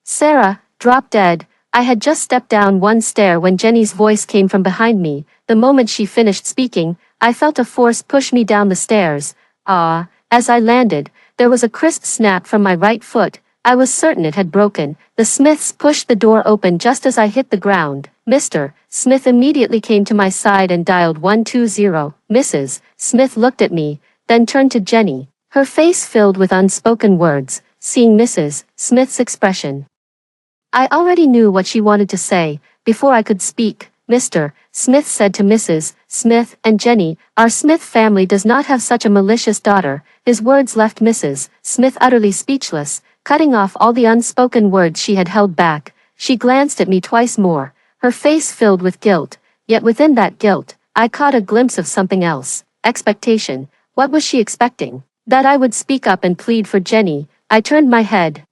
"Sarah, drop dead." I had just stepped down one stair when Jenny's voice came from behind me. The moment she finished speaking, I felt a force push me down the stairs. Ah! As I landed, there was a crisp snap from my right foot. I was certain it had broken. The Smiths pushed the door open just as I hit the ground. Mr. Smith immediately came to my side and dialed 120. Mrs. Smith looked at me, then turned to Jenny, her face filled with unspoken words, seeing Mrs. Smith's expression. I already knew what she wanted to say. Before I could speak, Mr. Smith said to Mrs. Smith and Jenny, "Our Smith family does not have such a malicious daughter." His words left Mrs. Smith utterly speechless, cutting off all the unspoken words she had held back. She glanced at me twice more, her face filled with guilt, yet within that guilt, I caught a glimpse of something else, expectation. What was she expecting? That I would speak up and plead for Jenny. I turned my head,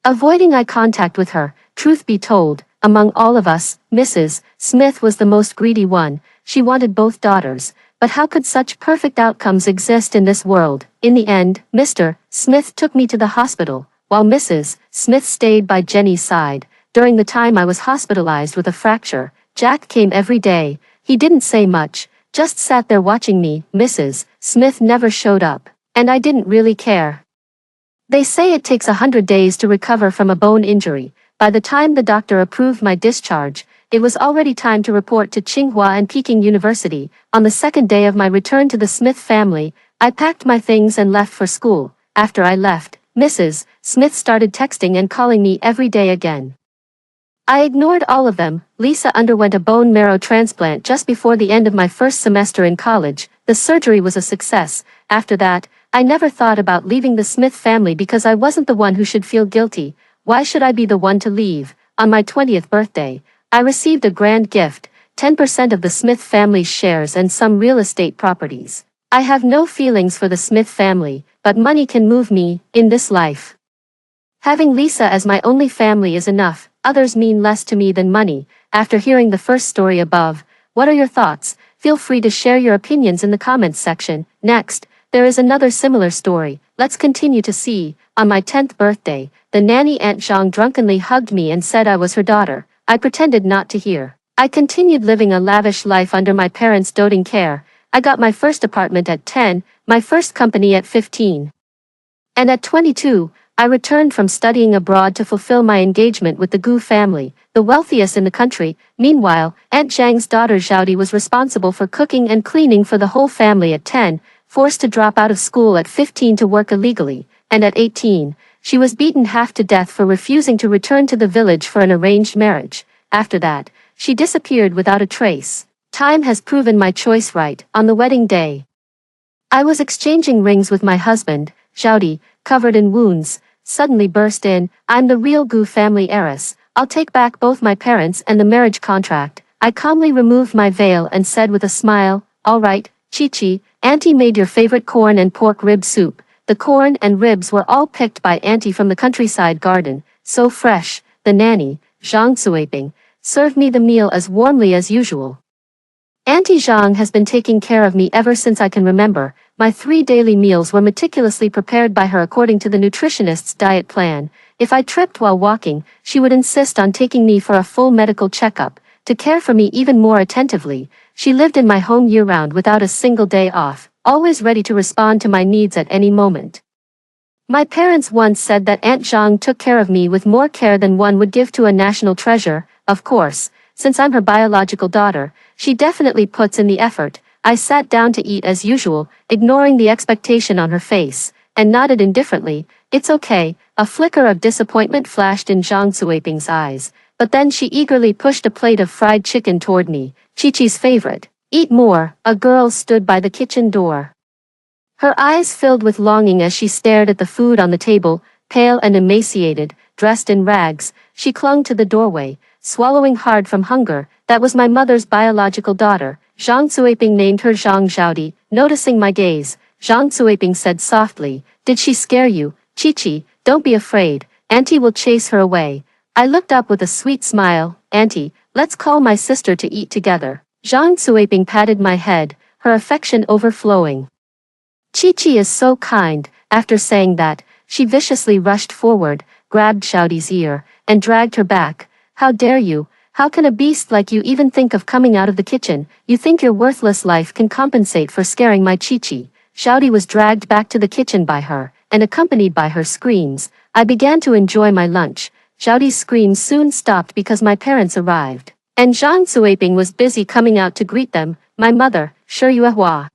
avoiding eye contact with her. Truth be told, among all of us, Mrs. Smith was the most greedy one. She wanted both daughters, but how could such perfect outcomes exist in this world? In the end, Mr. Smith took me to the hospital, while Mrs. Smith stayed by Jenny's side. During the time I was hospitalized with a fracture, Jack came every day. He didn't say much, just sat there watching me. Mrs. Smith never showed up, and I didn't really care. They say it takes 100 days to recover from a bone injury. By the time the doctor approved my discharge, it was already time to report to Tsinghua and Peking University. On the second day of my return to the Smith family, I packed my things and left for school. After I left, Mrs. Smith started texting and calling me every day again. I ignored all of them. Lisa underwent a bone marrow transplant just before the end of my first semester in college. The surgery was a success. After that, I never thought about leaving the Smith family because I wasn't the one who should feel guilty. Why should I be the one to leave? On my 20th birthday, I received a grand gift, 10% of the Smith family's shares and some real estate properties. I have no feelings for the Smith family, but money can move me, in this life. Having Lisa as my only family is enough. Others mean less to me than money. After hearing the first story above, what are your thoughts? Feel free to share your opinions in the comments section. Next, there is another similar story. Let's continue to see. On my 10th birthday, the nanny Aunt Zhang drunkenly hugged me and said I was her daughter. I pretended not to hear. I continued living a lavish life under my parents' doting care. I got my first apartment at 10, my first company at 15. And at 22, I returned from studying abroad to fulfill my engagement with the Gu family, the wealthiest in the country. Meanwhile, Aunt Zhang's daughter Xiaodi was responsible for cooking and cleaning for the whole family at 10, forced to drop out of school at 15 to work illegally, and at 18, she was beaten half to death for refusing to return to the village for an arranged marriage. After that, she disappeared without a trace. Time has proven my choice right. On the wedding day, I was exchanging rings with my husband. Xiaodi, covered in wounds, suddenly burst in. "I'm the real Gu family heiress. I'll take back both my parents and the marriage contract." I calmly removed my veil and said with a smile, "All right, Chi-Chi, Auntie made your favorite corn and pork rib soup." The corn and ribs were all picked by Auntie from the countryside garden, so fresh. The nanny, Zhang Suiping, served me the meal as warmly as usual. Auntie Zhang has been taking care of me ever since I can remember. My 3 daily meals were meticulously prepared by her according to the nutritionist's diet plan. If I tripped while walking, she would insist on taking me for a full medical checkup. To care for me even more attentively, she lived in my home year-round without a single day off, always ready to respond to my needs at any moment. My parents once said that Aunt Zhang took care of me with more care than one would give to a national treasure. Of course, since I'm her biological daughter, she definitely puts in the effort. I sat down to eat as usual, ignoring the expectation on her face, and nodded indifferently. "It's okay." A flicker of disappointment flashed in Zhang Suiping's eyes, but then she eagerly pushed a plate of fried chicken toward me, Chi-Chi's favorite. "Eat more." A girl stood by the kitchen door, her eyes filled with longing as she stared at the food on the table. Pale and emaciated, dressed in rags, she clung to the doorway, swallowing hard from hunger. "That was my mother's biological daughter." Zhang Suiping named her Zhang Xiaodi. Noticing my gaze, Zhang Suiping said softly, "Did she scare you? Chi-Chi, don't be afraid. Auntie will chase her away." I looked up with a sweet smile. "Auntie, let's call my sister to eat together." Zhang Suiping patted my head, her affection overflowing. "Chi-Chi is so kind." After saying that, she viciously rushed forward, grabbed Xiaodi's ear, and dragged her back. "How dare you? How can a beast like you even think of coming out of the kitchen? You think your worthless life can compensate for scaring my Chi-Chi." Xiaodi was dragged back to the kitchen by her, and accompanied by her screams, I began to enjoy my lunch. Xiaodi's screams soon stopped because my parents arrived. And Zhang Zuiping was busy coming out to greet them. My mother, Shi Yuehua,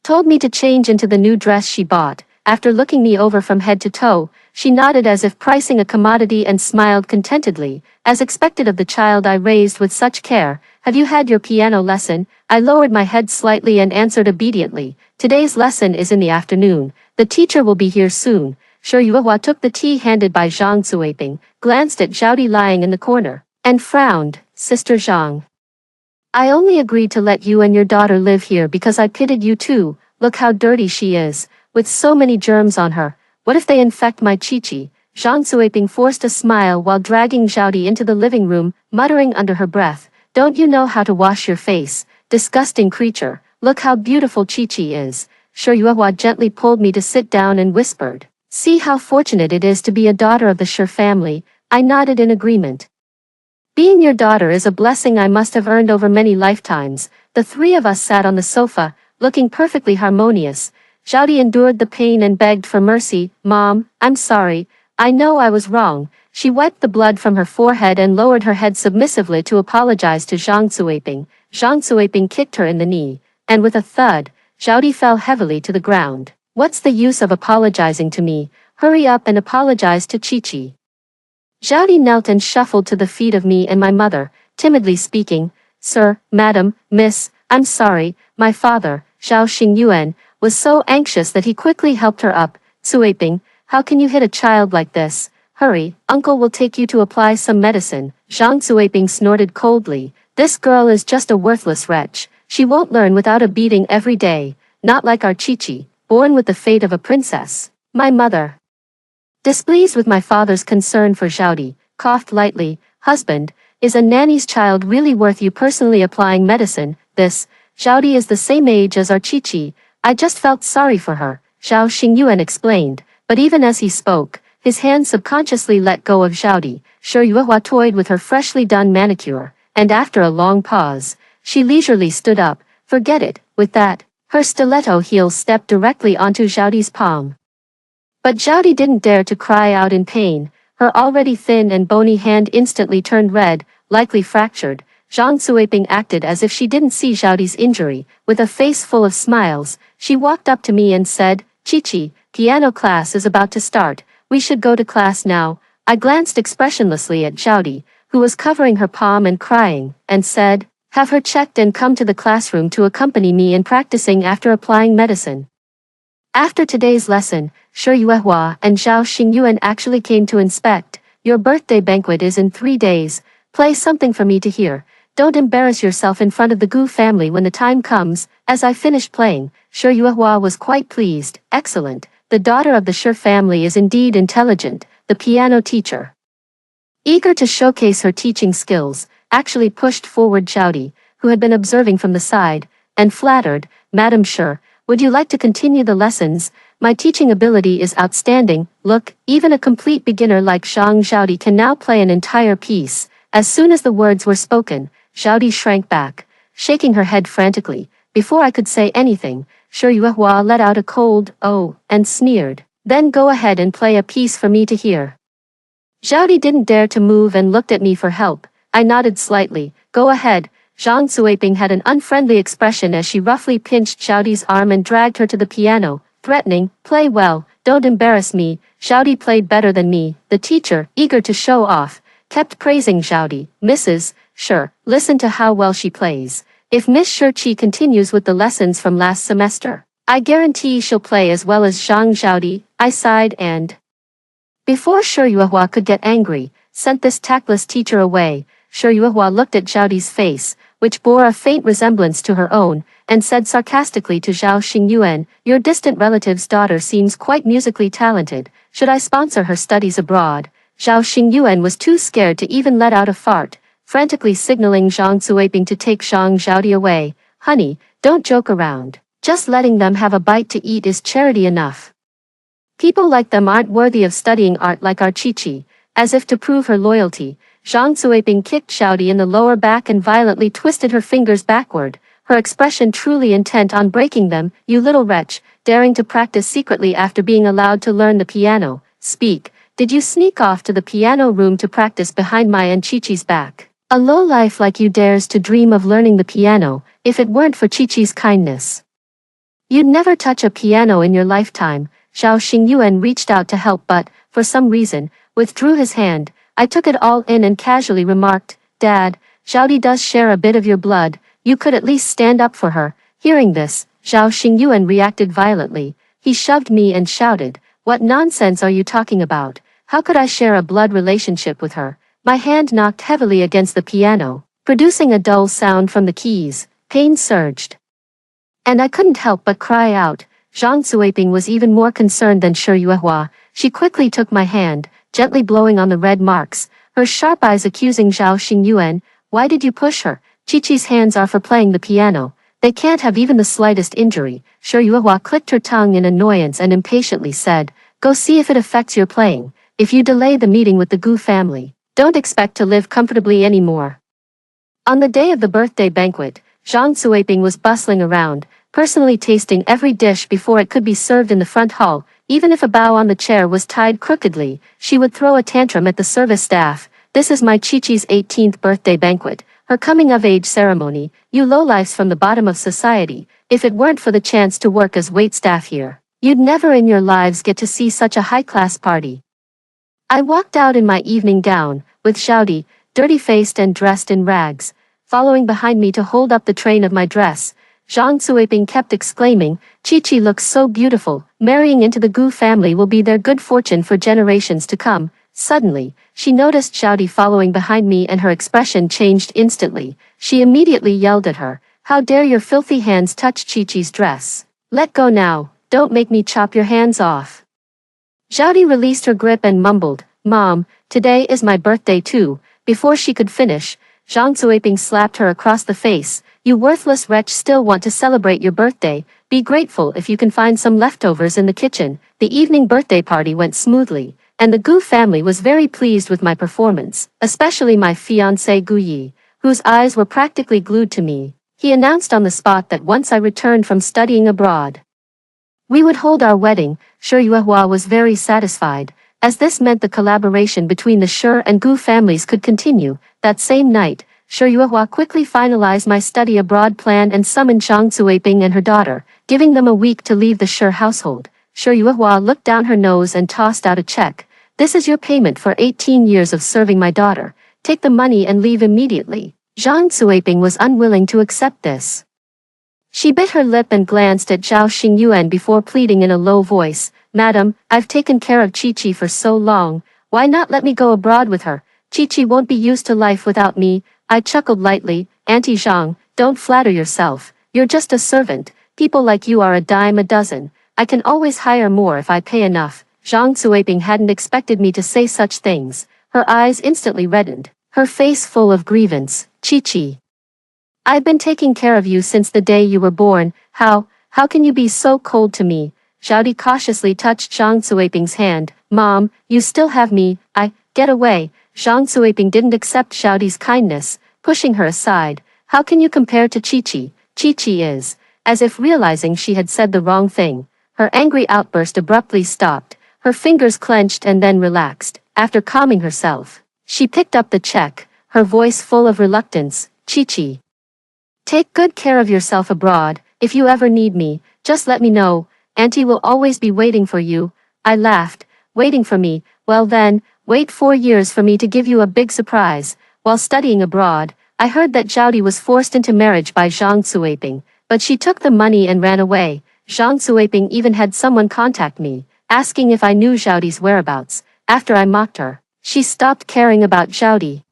told me to change into the new dress she bought. After looking me over from head to toe, she nodded as if pricing a commodity and smiled contentedly, as expected of the child I raised with such care. Have you had your piano lesson? I lowered my head slightly and answered obediently. Today's lesson is in the afternoon. The teacher will be here soon. Shi Yuehua took the tea handed by Zhang Zuiping, glanced at Zhao lying in the corner, and frowned. Sister Zhang, I only agreed to let you and your daughter live here because I pitied you too. Look how dirty she is, with so many germs on her. What if they infect my Chi-Chi? Zhang Zuiping forced a smile while dragging Zhao into the living room, muttering under her breath, don't you know how to wash your face? Disgusting creature, look how beautiful Chi-Chi is. Shi Yuehua gently pulled me to sit down and whispered, see how fortunate it is to be a daughter of the Shi family. I nodded in agreement. Being your daughter is a blessing I must have earned over many lifetimes. The three of us sat on the sofa, looking perfectly harmonious. Zhao endured the pain and begged for mercy. Mom, I'm sorry. I know I was wrong. She wiped the blood from her forehead and lowered her head submissively to apologize to Zhang Zuiping. Zhang Zuiping kicked her in the knee, and with a thud, Zhao fell heavily to the ground. What's the use of apologizing to me? Hurry up and apologize to Chi-Chi. Zhao knelt and shuffled to the feet of me and my mother, timidly speaking, Sir, Madam, Miss, I'm sorry, my father, Zhao Xingyuan, was so anxious that he quickly helped her up. Zuiping, how can you hit a child like this? Hurry, uncle will take you to apply some medicine. Zhang Zuiping snorted coldly, this girl is just a worthless wretch. She won't learn without a beating every day, not like our Chi-Chi, born with the fate of a princess. My mother, displeased with my father's concern for Zhao, coughed lightly, husband, is a nanny's child really worth you personally applying medicine? This, Zhao is the same age as our Chi-Chi, I just felt sorry for her, Zhao Xingyuan explained, but even as he spoke, his hand subconsciously let go of Zhao. Shi Yuehua toyed with her freshly done manicure, and after a long pause, she leisurely stood up. Forget it. With that, her stiletto heel stepped directly onto Zhao's palm. But Zhao didn't dare to cry out in pain. Her already thin and bony hand instantly turned red, likely fractured. Zhang Zuiping acted as if she didn't see Zhao's injury. With a face full of smiles, she walked up to me and said, Chi-Chi, piano class is about to start. We should go to class now. I glanced expressionlessly at Zhao, who was covering her palm and crying, and said, have her checked and come to the classroom to accompany me in practicing after applying medicine. After today's lesson, Shi Yuehua and Zhao Xingyuan actually came to inspect. Your birthday banquet is in 3 days. Play something for me to hear. Don't embarrass yourself in front of the Gu family when the time comes. As I finished playing, Shi Yuehua was quite pleased. Excellent. The daughter of the Shi family is indeed intelligent. The piano teacher, eager to showcase her teaching skills, actually pushed forward Zhao, who had been observing from the side, and flattered, Madam Shi, would you like to continue the lessons? My teaching ability is outstanding. Look, even a complete beginner like Zhao can now play an entire piece. As soon as the words were spoken, Zhao shrank back, shaking her head frantically. Before I could say anything, Shi Yuehua let out a cold, oh, and sneered. Then go ahead and play a piece for me to hear. Zhao didn't dare to move and looked at me for help. I nodded slightly. Go ahead. Zhang Zuiping had an unfriendly expression as she roughly pinched Zhao's arm and dragged her to the piano, threatening, play well, don't embarrass me. Zhao played better than me. The teacher, eager to show off, kept praising Zhao. Mrs. Shi, listen to how well she plays. If Miss Shi continues with the lessons from last semester, I guarantee she'll play as well as Zhao. I sighed and, before Shi Yuehua could get angry, sent this tactless teacher away. Shi Yuehua looked at Zhao's face, which bore a faint resemblance to her own, and said sarcastically to Zhao Xingyuan, your distant relative's daughter seems quite musically talented. Should I sponsor her studies abroad? Zhao Xingyuan was too scared to even let out a fart, frantically signaling Zhang Zuiping to take Zhao away. Honey, don't joke around. Just letting them have a bite to eat is charity enough. People like them aren't worthy of studying art like our Chi-Chi. As if to prove her loyalty, Zhang Zuiping kicked Zhao in the lower back and violently twisted her fingers backward, her expression truly intent on breaking them. You little wretch, daring to practice secretly after being allowed to learn the piano. Speak, did you sneak off to the piano room to practice behind my and Chi-Chi's back? A lowlife like you dares to dream of learning the piano, if it weren't for Chi-Chi's kindness. You'd never touch a piano in your lifetime. Zhao Xingyuan reached out to help but, for some reason, withdrew his hand. I took it all in and casually remarked, Dad, Zhaodi does share a bit of your blood, you could at least stand up for her. Hearing this, Zhao Xingyuan reacted violently. He shoved me and shouted, What nonsense are you talking about? How could I share a blood relationship with her? My hand knocked heavily against the piano, producing a dull sound from the keys. Pain surged. And I couldn't help but cry out. Zhang Suiping was even more concerned than Shi Yuehua. She quickly took my hand, gently blowing on the red marks, her sharp eyes accusing Zhao Xingyuan. Why did you push her? Chi-Chi's hands are for playing the piano. They can't have even the slightest injury. Shi Yuehua clicked her tongue in annoyance and impatiently said, Go see if it affects your playing. If you delay the meeting with the Gu family, don't expect to live comfortably anymore. On the day of the birthday banquet, Zhang Suiping was bustling around, personally tasting every dish before it could be served in the front hall. Even if a bow on the chair was tied crookedly, she would throw a tantrum at the service staff. This is my Chi-Chi's 18th birthday banquet, her coming-of-age ceremony, you lowlifes from the bottom of society. If it weren't for the chance to work as waitstaff here, you'd never in your lives get to see such a high-class party. I walked out in my evening gown, with Xiaodi, dirty-faced and dressed in rags, following behind me to hold up the train of my dress. Zhang Suiping kept exclaiming, Chi-Chi looks so beautiful, marrying into the Gu family will be their good fortune for generations to come. Suddenly, she noticed Xiaodi following behind me and her expression changed instantly. She immediately yelled at her, How dare your filthy hands touch Chi-Chi's dress? Let go now, don't make me chop your hands off. Xiaodi released her grip and mumbled, Mom, today is my birthday too. Before she could finish, Zhang Suiping slapped her across the face. You worthless wretch still want to celebrate your birthday, be grateful if you can find some leftovers in the kitchen. The evening birthday party went smoothly, and the Gu family was very pleased with my performance, especially my fiancé Gu Yi, whose eyes were practically glued to me. He announced on the spot that once I returned from studying abroad, we would hold our wedding. Shi Yuehua was very satisfied, as this meant the collaboration between the Shi and Gu families could continue. That same night, Shi Yuehua quickly finalized my study abroad plan and summoned Zhang Suiping and her daughter, giving them a week to leave the Shi household. Shi Yuehua looked down her nose and tossed out a check. This is your payment for 18 years of serving my daughter. Take the money and leave immediately. Zhang Suiping was unwilling to accept this. She bit her lip and glanced at Zhao Xingyuan before pleading in a low voice, Madam, I've taken care of Chi-Chi for so long, why not let me go abroad with her? Chi-Chi won't be used to life without me. I chuckled lightly, Auntie Zhang, don't flatter yourself, you're just a servant, people like you are a dime a dozen, I can always hire more if I pay enough. Zhang Suiping hadn't expected me to say such things, her eyes instantly reddened, her face full of grievance, Chi-Chi. I've been taking care of you since the day you were born, how can you be so cold to me? Xiaodi cautiously touched Zhang Suiping's hand, Mom, you still have me, get away. Zhang Suiping didn't accept Xiaodi's kindness, pushing her aside. How can you compare to Chi-Chi? Chi-Chi is, as if realizing she had said the wrong thing. Her angry outburst abruptly stopped, her fingers clenched and then relaxed. After calming herself, she picked up the check, her voice full of reluctance, Chi-Chi. Take good care of yourself abroad. If you ever need me, just let me know. Auntie will always be waiting for you. I laughed. Waiting for me? Well then, wait 4 years for me to give you a big surprise. While studying abroad, I heard that Xiaodi was forced into marriage by Zhang Suiping, but she took the money and ran away. Zhang Suiping even had someone contact me, asking if I knew Xiaodi's whereabouts. After I mocked her, she stopped caring about Xiaodi,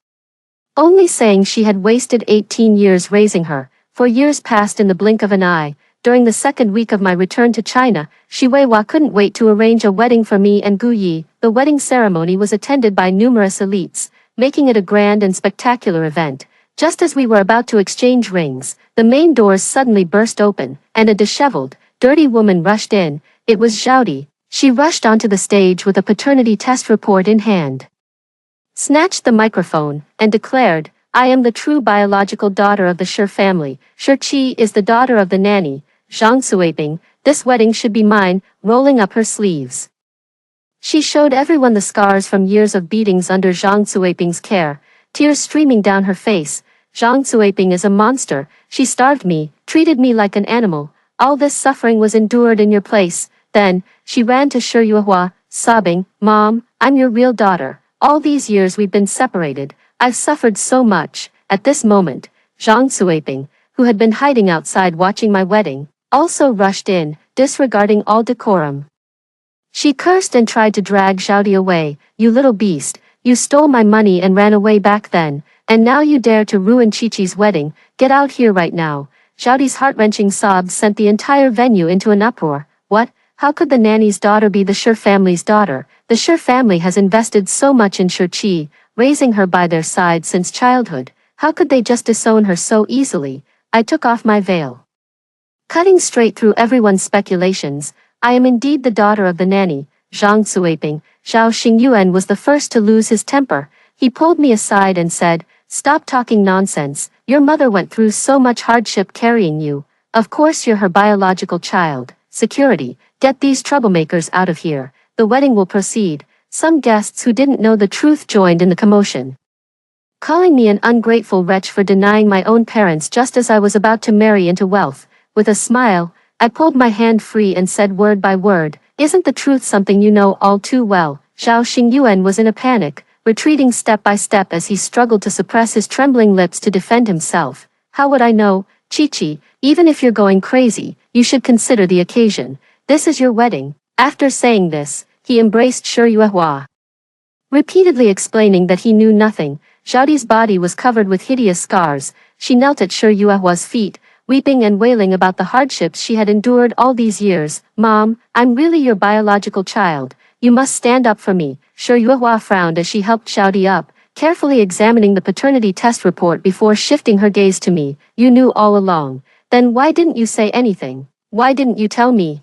only saying she had wasted 18 years raising her. 4 years passed in the blink of an eye. During the second week of my return to China, Shi Weiwa couldn't wait to arrange a wedding for me and Gu Yi. The wedding ceremony was attended by numerous elites, making it a grand and spectacular event. Just as we were about to exchange rings, the main doors suddenly burst open, and a disheveled, dirty woman rushed in. It was Xiaodi. She rushed onto the stage with a paternity test report in hand, snatched the microphone, and declared, I am the true biological daughter of the Shi family. Shi Qi is the daughter of the nanny, Zhang Suiping. This wedding should be mine, rolling up her sleeves. She showed everyone the scars from years of beatings under Zhang Suiping's care. tears streaming down her face. Zhang Cuiping is a monster. She starved me, treated me like an animal. All this suffering was endured in your place. Then, she ran to Shi Yuehua, sobbing, Mom, I'm your real daughter. All these years we've been separated. I've suffered so much. At this moment, Zhang Cuiping, who had been hiding outside watching my wedding, also rushed in, disregarding all decorum. She cursed and tried to drag Xiaodi away. You little beast, you stole my money and ran away back then, and now you dare to ruin Chi-Chi's wedding. Get out here right now. Xiaodi's heart-wrenching sobs sent the entire venue into an uproar. What? How could the nanny's daughter be the Shi family's daughter? The Shi family has invested so much in Shi Qi, raising her by their side since childhood. How could they just disown her so easily? I took off my veil. Cutting straight through everyone's speculations, I am indeed the daughter of the nanny, Zhang Cuiping. Zhao Xingyuan was the first to lose his temper. He pulled me aside and said, Stop talking nonsense. Your mother went through so much hardship carrying you. Of course you're her biological child. Security, get these troublemakers out of here. The wedding will proceed. Some guests who didn't know the truth joined in the commotion, calling me an ungrateful wretch for denying my own parents just as I was about to marry into wealth. With a smile, I pulled my hand free and said word by word, Isn't the truth something you know all too well? Zhao Xingyuan was in a panic, retreating step by step as he struggled to suppress his trembling lips to defend himself. How would I know? Chi-Chi, even if you're going crazy, you should consider the occasion. This is your wedding. After saying this, he embraced Shi Yuehua, repeatedly explaining that he knew nothing. Xiaodi's body was covered with hideous scars. She knelt at Shi Yuehua's feet, weeping and wailing about the hardships she had endured all these years. Mom, I'm really your biological child. You must stand up for me. Shi Yuehua frowned as she helped Xiaodi up, carefully examining the paternity test report before shifting her gaze to me. You knew all along. Then why didn't you say anything? Why didn't you tell me?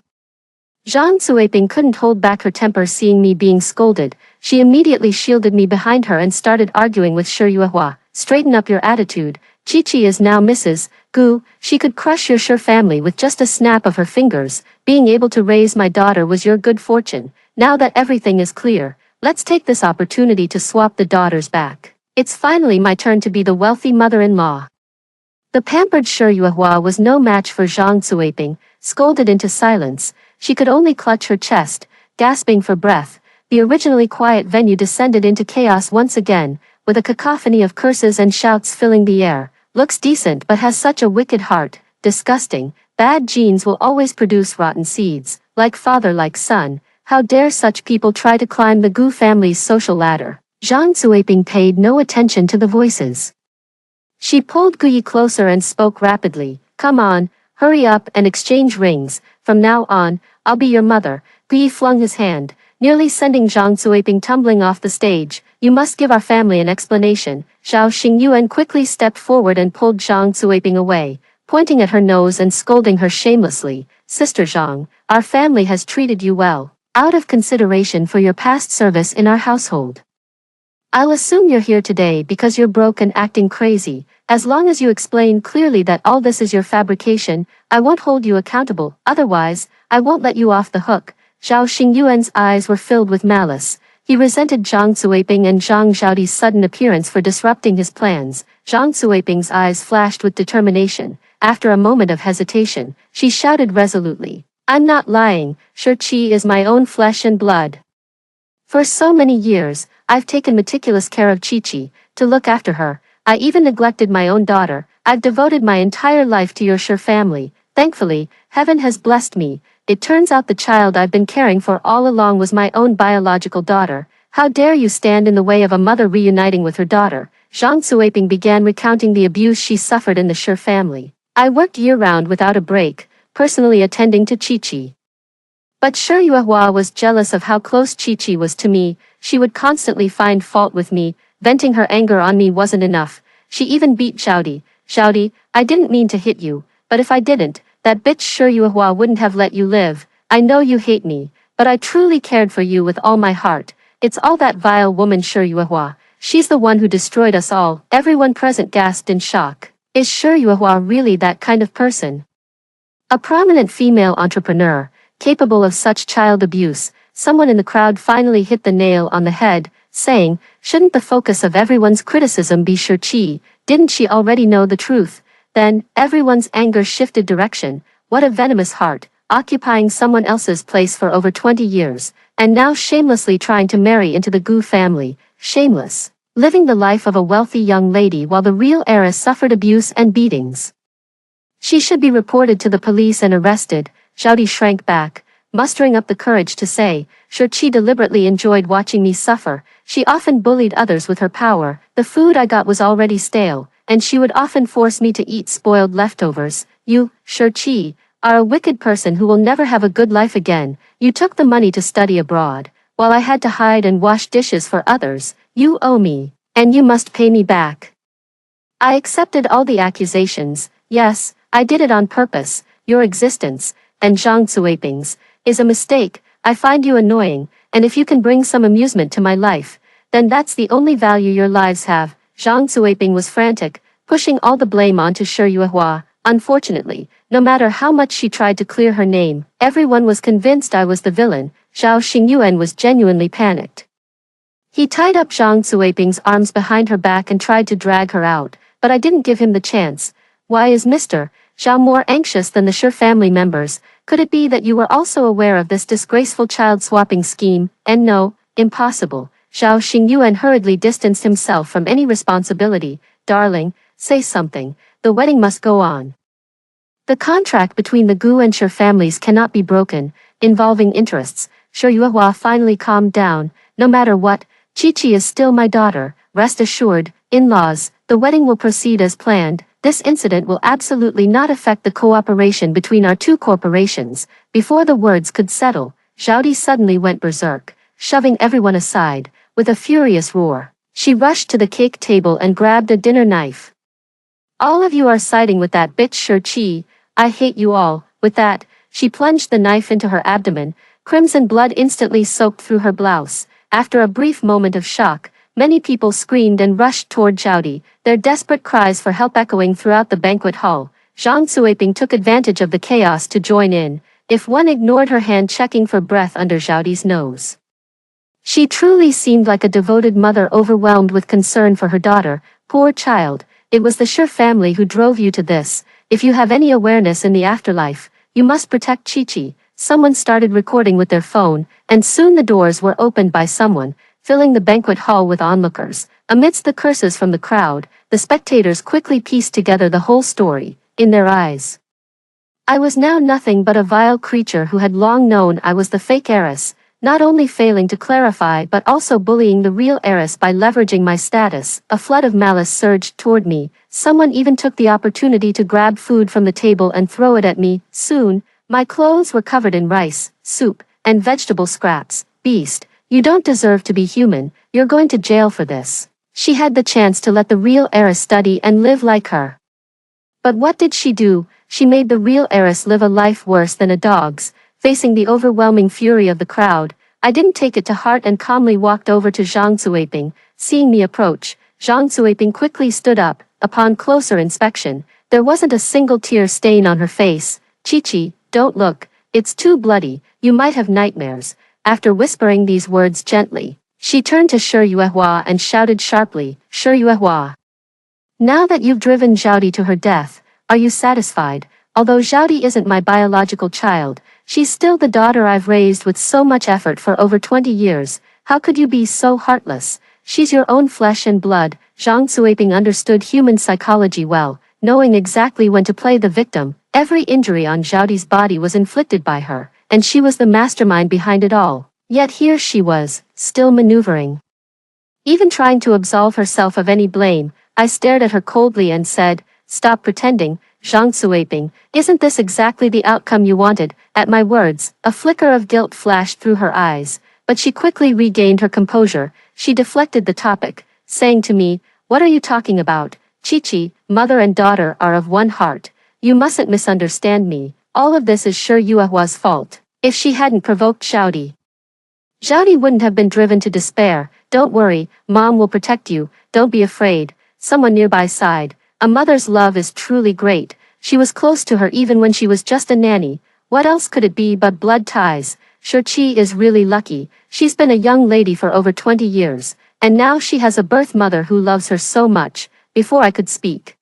Zhang Cuiping couldn't hold back her temper seeing me being scolded. She immediately shielded me behind her and started arguing with Shi Yuehua. Straighten up your attitude. Chi-Chi is now Mrs. Gu. She could crush your Shi family with just a snap of her fingers. Being able to raise my daughter was your good fortune. Now that everything is clear, let's take this opportunity to swap the daughters back. It's finally my turn to be the wealthy mother-in-law. The pampered Shi Yuehua was no match for Zhang Cuiping. Scolded into silence, she could only clutch her chest, gasping for breath. The originally quiet venue descended into chaos once again, with a cacophony of curses and shouts filling the air. Looks decent but has such a wicked heart. Disgusting. Bad genes will always produce rotten seeds. Like father like son. How dare such people try to climb the Gu family's social ladder? Zhang Cuiping paid no attention to the voices. She pulled Guyi closer and spoke rapidly. Come on, hurry up and exchange rings. From now on, I'll be your mother. Guyi flung his hand, nearly sending Zhang Cuiping tumbling off the stage. You must give our family an explanation. Zhao Xingyuan quickly stepped forward and pulled Zhang Cuiping away, pointing at her nose and scolding her shamelessly. Sister Zhang, our family has treated you well, out of consideration for your past service in our household. I'll assume you're here today because you're broke and acting crazy. As long as you explain clearly that all this is your fabrication, I won't hold you accountable. Otherwise, I won't let you off the hook. Zhao Xingyuan's eyes were filled with malice. He resented Zhang Cuiping and Zhang Xiaodi's sudden appearance for disrupting his plans. Zhang Cuiping's eyes flashed with determination. After a moment of hesitation, she shouted resolutely, I'm not lying. Shi Qi is my own flesh and blood. For so many years, I've taken meticulous care of Chi-Chi, to look after her. I even neglected my own daughter. I've devoted my entire life to your Shi family. Thankfully, heaven has blessed me. It turns out the child I've been caring for all along was my own biological daughter. How dare you stand in the way of a mother reuniting with her daughter? Zhang Cuiping began recounting the abuse she suffered in the Shi family. I worked year-round without a break, personally attending to Chi-Chi. But Shi Yuehua was jealous of how close Chi-Chi was to me. She would constantly find fault with me. Venting her anger on me wasn't enough. She even beat Xiaodi. Xiaodi, I didn't mean to hit you, but if I didn't, that bitch Shi Yuehua wouldn't have let you live. I know you hate me, but I truly cared for you with all my heart. It's all that vile woman Shi Yuehua. She's the one who destroyed us all. Everyone present gasped in shock. Is Shi Yuehua really that kind of person? A prominent female entrepreneur, capable of such child abuse. Someone in the crowd finally hit the nail on the head. saying, shouldn't the focus of everyone's criticism be Shurchi? Didn't she already know the truth? Then, everyone's anger shifted direction. What a venomous heart, occupying someone else's place for over 20 years, and now shamelessly trying to marry into the Gu family. Shameless. Living the life of a wealthy young lady while the real heiress suffered abuse and beatings. She should be reported to the police and arrested. Zhao shrank back, mustering up the courage to say, Shurchi deliberately enjoyed watching me suffer. She often bullied others with her power. The food I got was already stale, and she would often force me to eat spoiled leftovers. You, Shurchi, are a wicked person who will never have a good life again. You took the money to study abroad, while I had to hide and wash dishes for others. You owe me, and you must pay me back. I accepted all the accusations. Yes, I did it on purpose. Your existence, and Zhang Zuiping's, is a mistake. I find you annoying, and if you can bring some amusement to my life, then that's the only value your lives have. Zhang Zuiping was frantic, pushing all the blame onto Shi Yuehua. Unfortunately, no matter how much she tried to clear her name, everyone was convinced I was the villain. Zhao Xingyuan was genuinely panicked. He tied up Zhang Zuiping's arms behind her back and tried to drag her out, but I didn't give him the chance. Why is Mr. Zhao more anxious than the Shi family members? Could it be that you were also aware of this disgraceful child-swapping scheme? And no, impossible. Zhao Xingyuan hurriedly distanced himself from any responsibility. Darling, say something. The wedding must go on. The contract between the Gu and Shi families cannot be broken, involving interests. Shi Yuehua finally calmed down. No matter what, Chi-Chi is still my daughter. Rest assured, in-laws, the wedding will proceed as planned. This incident will absolutely not affect the cooperation between our two corporations. Before the words could settle, Zhao suddenly went berserk, shoving everyone aside. With a furious roar, she rushed to the cake table and grabbed a dinner knife. All of you are siding with that bitch Shurchi. I hate you all. With that, she plunged the knife into her abdomen. Crimson blood instantly soaked through her blouse. After a brief moment of shock, many people screamed and rushed toward Zhao, their desperate cries for help echoing throughout the banquet hall. Zhang Zuiping took advantage of the chaos to join in, if one ignored her hand checking for breath under Zhao's nose. She truly seemed like a devoted mother overwhelmed with concern for her daughter. Poor child, it was the Shi family who drove you to this. If you have any awareness in the afterlife, you must protect Chi-Chi. Someone started recording with their phone, and soon the doors were opened by someone, filling the banquet hall with onlookers. Amidst the curses from the crowd, the spectators quickly pieced together the whole story. In their eyes, I was now nothing but a vile creature who had long known I was the fake heiress, not only failing to clarify but also bullying the real heiress by leveraging my status. A flood of malice surged toward me. Someone even took the opportunity to grab food from the table and throw it at me. Soon, my clothes were covered in rice, soup, and vegetable scraps. Beast, you don't deserve to be human. You're going to jail for this. She had the chance to let the real heiress study and live like her. But what did she do? She made the real heiress live a life worse than a dog's. Facing the overwhelming fury of the crowd, I didn't take it to heart and calmly walked over to Zhang Zuiping. Seeing me approach, Zhang Zuiping quickly stood up. Upon closer inspection, there wasn't a single tear stain on her face. Chi-Chi, don't look, it's too bloody, you might have nightmares. After whispering these words gently, she turned to Shi Yuehua and shouted sharply, Shi Yuehua, now that you've driven Zhao to her death, are you satisfied? Although Zhao isn't my biological child, she's still the daughter I've raised with so much effort for over 20 years. How could you be so heartless? She's your own flesh and blood. Zhang Zuiping understood human psychology well, knowing exactly when to play the victim. Every injury on Zhao's body was inflicted by her, and she was the mastermind behind it all. Yet here she was, still maneuvering. Even trying to absolve herself of any blame. I stared at her coldly and said, stop pretending, Zhang Zuiping, isn't this exactly the outcome you wanted? At my words, a flicker of guilt flashed through her eyes, but she quickly regained her composure. She deflected the topic, saying to me, what are you talking about? Chi-Chi, mother and daughter are of one heart. You mustn't misunderstand me. All of this is Shi Yuehua's fault. If she hadn't provoked Zhao wouldn't have been driven to despair. Don't worry, Mom will protect you, don't be afraid. Someone nearby sighed. A mother's love is truly great. She was close to her even when she was just a nanny. What else could it be but blood ties? Chi is really lucky. She's been a young lady for over 20 years, and now she has a birth mother who loves her so much. Before I could speak,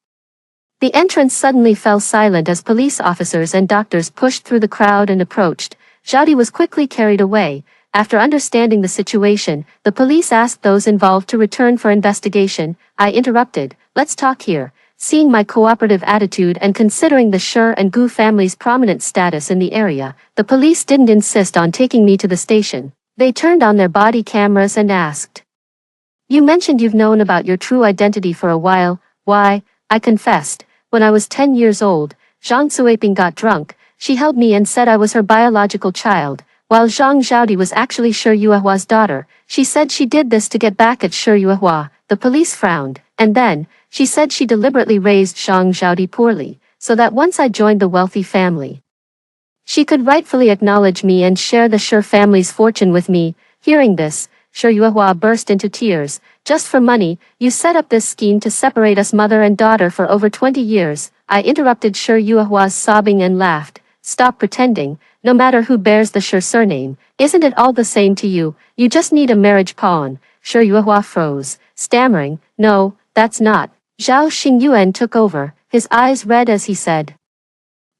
the entrance suddenly fell silent as police officers and doctors pushed through the crowd and approached. Xiaodi was quickly carried away. After understanding the situation, the police asked those involved to return for investigation. I interrupted. Let's talk here. Seeing my cooperative attitude and considering the Shi and Gu family's prominent status in the area, the police didn't insist on taking me to the station. They turned on their body cameras and asked, "You mentioned you've known about your true identity for a while." Why? I confessed. When I was 10 years old, Zhang Suiping got drunk. She held me and said I was her biological child, while Zhang Zhaodi was actually Shi Yuehua's daughter. She said she did this to get back at Shi Yuehua. The police frowned, and then, she said she deliberately raised Zhang Zhaodi poorly, so that once I joined the wealthy family, she could rightfully acknowledge me and share the Shi family's fortune with me. Hearing this, Shi Yuehua burst into tears. Just for money, you set up this scheme to separate us mother and daughter for over 20 years. I interrupted Shi Yuehua's sobbing and laughed. Stop pretending. No matter who bears the Shi surname, isn't it all the same to you? You just need a marriage pawn. Shi Yuehua froze, stammering, "No, that's not." Zhao Xingyuan took over, his eyes red as he said,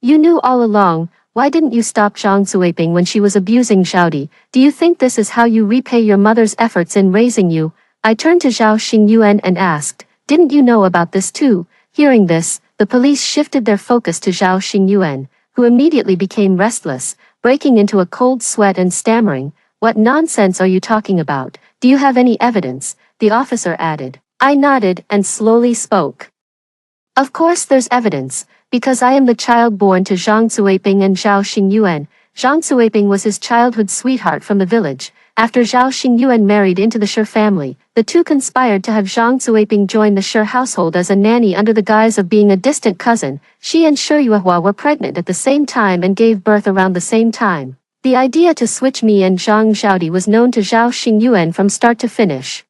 "You knew all along. Why didn't you stop Zhang Suiping when she was abusing Xiaodi? Do you think this is how you repay your mother's efforts in raising you?" I turned to Zhao Xingyuan and asked, "Didn't you know about this too?" Hearing this, the police shifted their focus to Zhao Xingyuan, who immediately became restless, breaking into a cold sweat and stammering, "What nonsense are you talking about? Do you have any evidence?" The officer added. I nodded and slowly spoke. "Of course there's evidence, because I am the child born to Zhang Suiping and Zhao Xingyuan. Zhang Suiping was his childhood sweetheart from the village. After Zhao Xingyuan married into the Shi family, the two conspired to have Zhang Suiping join the Shi household as a nanny under the guise of being a distant cousin. She and Shi Yuehua were pregnant at the same time and gave birth around the same time. The idea to switch me and Zhang Zhaodi was known to Zhao Xingyuan from start to finish.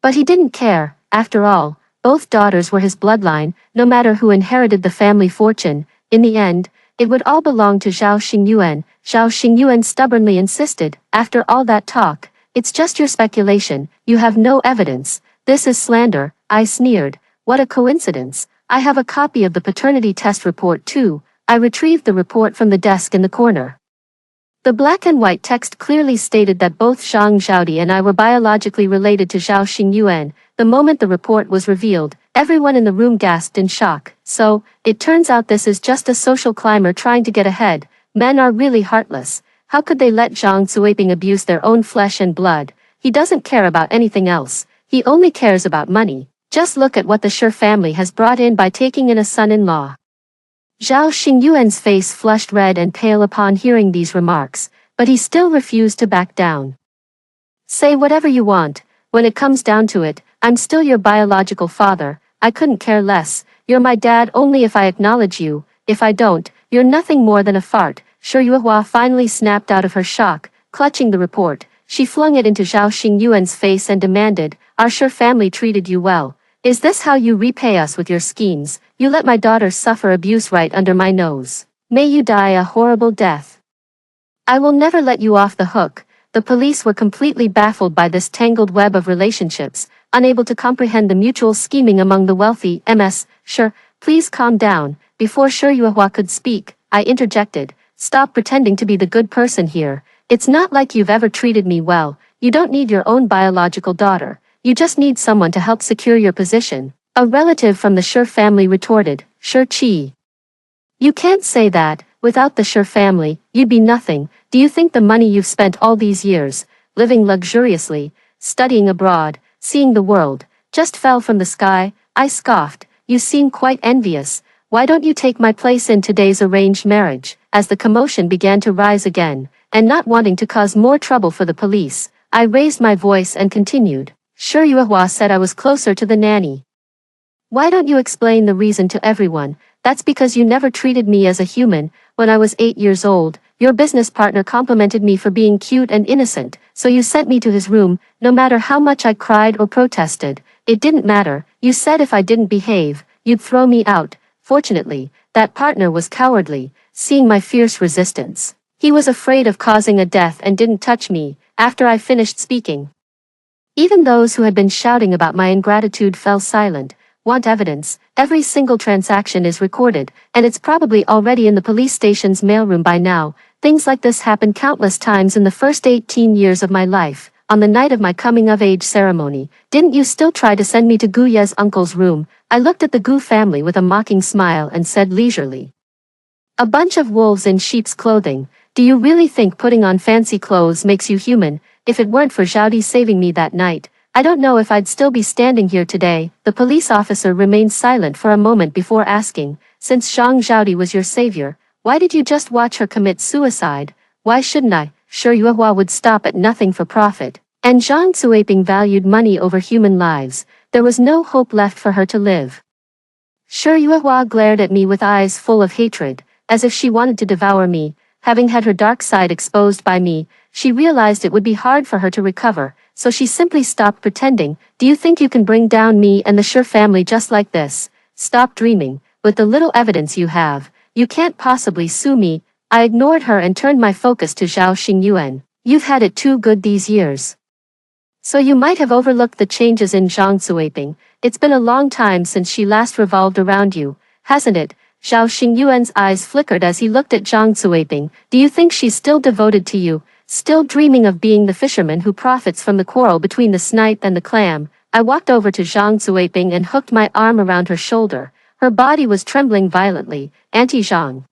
But he didn't care. After all, both daughters were his bloodline. No matter who inherited the family fortune, in the end, it would all belong to Zhao Xingyuan. Zhao Xingyuan stubbornly insisted, "After all that talk, it's just your speculation. You have no evidence. This is slander." I sneered. "What a coincidence. I have a copy of the paternity test report too." I retrieved the report from the desk in the corner. The black and white text clearly stated that both Zhang Zhaodi and I were biologically related to Zhao Xingyuan. The moment the report was revealed, everyone in the room gasped in shock. So, it turns out this is just a social climber trying to get ahead. Men are really heartless. How could they let Zhang Suiping abuse their own flesh and blood? He doesn't care about anything else. He only cares about money. Just look at what the Shi family has brought in by taking in a son-in-law. Zhao Xingyuan's face flushed red and pale upon hearing these remarks, but he still refused to back down. "Say whatever you want. When it comes down to it, I'm still your biological father. I couldn't care less. You're my dad only if I acknowledge you. If I don't, you're nothing more than a fart." Shi Yuehua finally snapped out of her shock. Clutching the report, she flung it into Zhao Xingyuan's face and demanded, "Our Shi family treated you well. Is this how you repay us with your schemes? You let my daughter suffer abuse right under my nose. May you die a horrible death. I will never let you off the hook." The police were completely baffled by this tangled web of relationships, unable to comprehend the mutual scheming among the wealthy. Sure, please calm down." Before Shi Yuehua could speak, I interjected, "Stop pretending to be the good person here. It's not like you've ever treated me well. You don't need your own biological daughter. You just need someone to help secure your position." A relative from the Shi family retorted, "Shi. You can't say that. Without the Shi family, you'd be nothing. Do you think the money you've spent all these years, living luxuriously, studying abroad, seeing the world, just fell from the sky?" I scoffed. "You seem quite envious. Why don't you take my place in today's arranged marriage?" As the commotion began to rise again, and not wanting to cause more trouble for the police, I raised my voice and continued. Shi Yuehua said I was closer to the nanny. "Why don't you explain the reason to everyone?" "That's because you never treated me as a human. When I was 8 years old, your business partner complimented me for being cute and innocent, so you sent me to his room. No matter how much I cried or protested, it didn't matter. You said if I didn't behave, you'd throw me out. Fortunately, that partner was cowardly, seeing my fierce resistance. He was afraid of causing a death and didn't touch me after I finished speaking. Even those who had been shouting about my ingratitude fell silent. Want evidence? Every single transaction is recorded, and it's probably already in the police station's mailroom by now. Things like this happened countless times in the first 18 years of my life. On the night of my coming-of-age ceremony, didn't you still try to send me to Guya's uncle's room? I looked at the Gu family with a mocking smile and said leisurely. A bunch of wolves in sheep's clothing. Do you really think putting on fancy clothes makes you human? If it weren't for Zhaodi saving me that night, I don't know if I'd still be standing here today. The police officer remained silent for a moment before asking, since Zhang Zhaodi was your savior, why did you just watch her commit suicide? Why shouldn't I? Sure, Yuehua would stop at nothing for profit. And Zhang Zuiping valued money over human lives. There was no hope left for her to live. Sure, Yuehua glared at me with eyes full of hatred, as if she wanted to devour me. Having had her dark side exposed by me, she realized it would be hard for her to recover, so she simply stopped pretending. Do you think you can bring down me and the Shi family just like this? Stop dreaming. With the little evidence you have, you can't possibly sue me. I ignored her and turned my focus to Zhao Xingyuan. You've had it too good these years. So you might have overlooked the changes in Zhang Zuiping. It's been a long time since she last revolved around you, hasn't it? Zhao Xingyuan's eyes flickered as he looked at Zhang Zuiping. Do you think she's still devoted to you, still dreaming of being the fisherman who profits from the quarrel between the snipe and the clam? I walked over to Zhang Zuiping and hooked my arm around her shoulder. Her body was trembling violently. Auntie Zhang,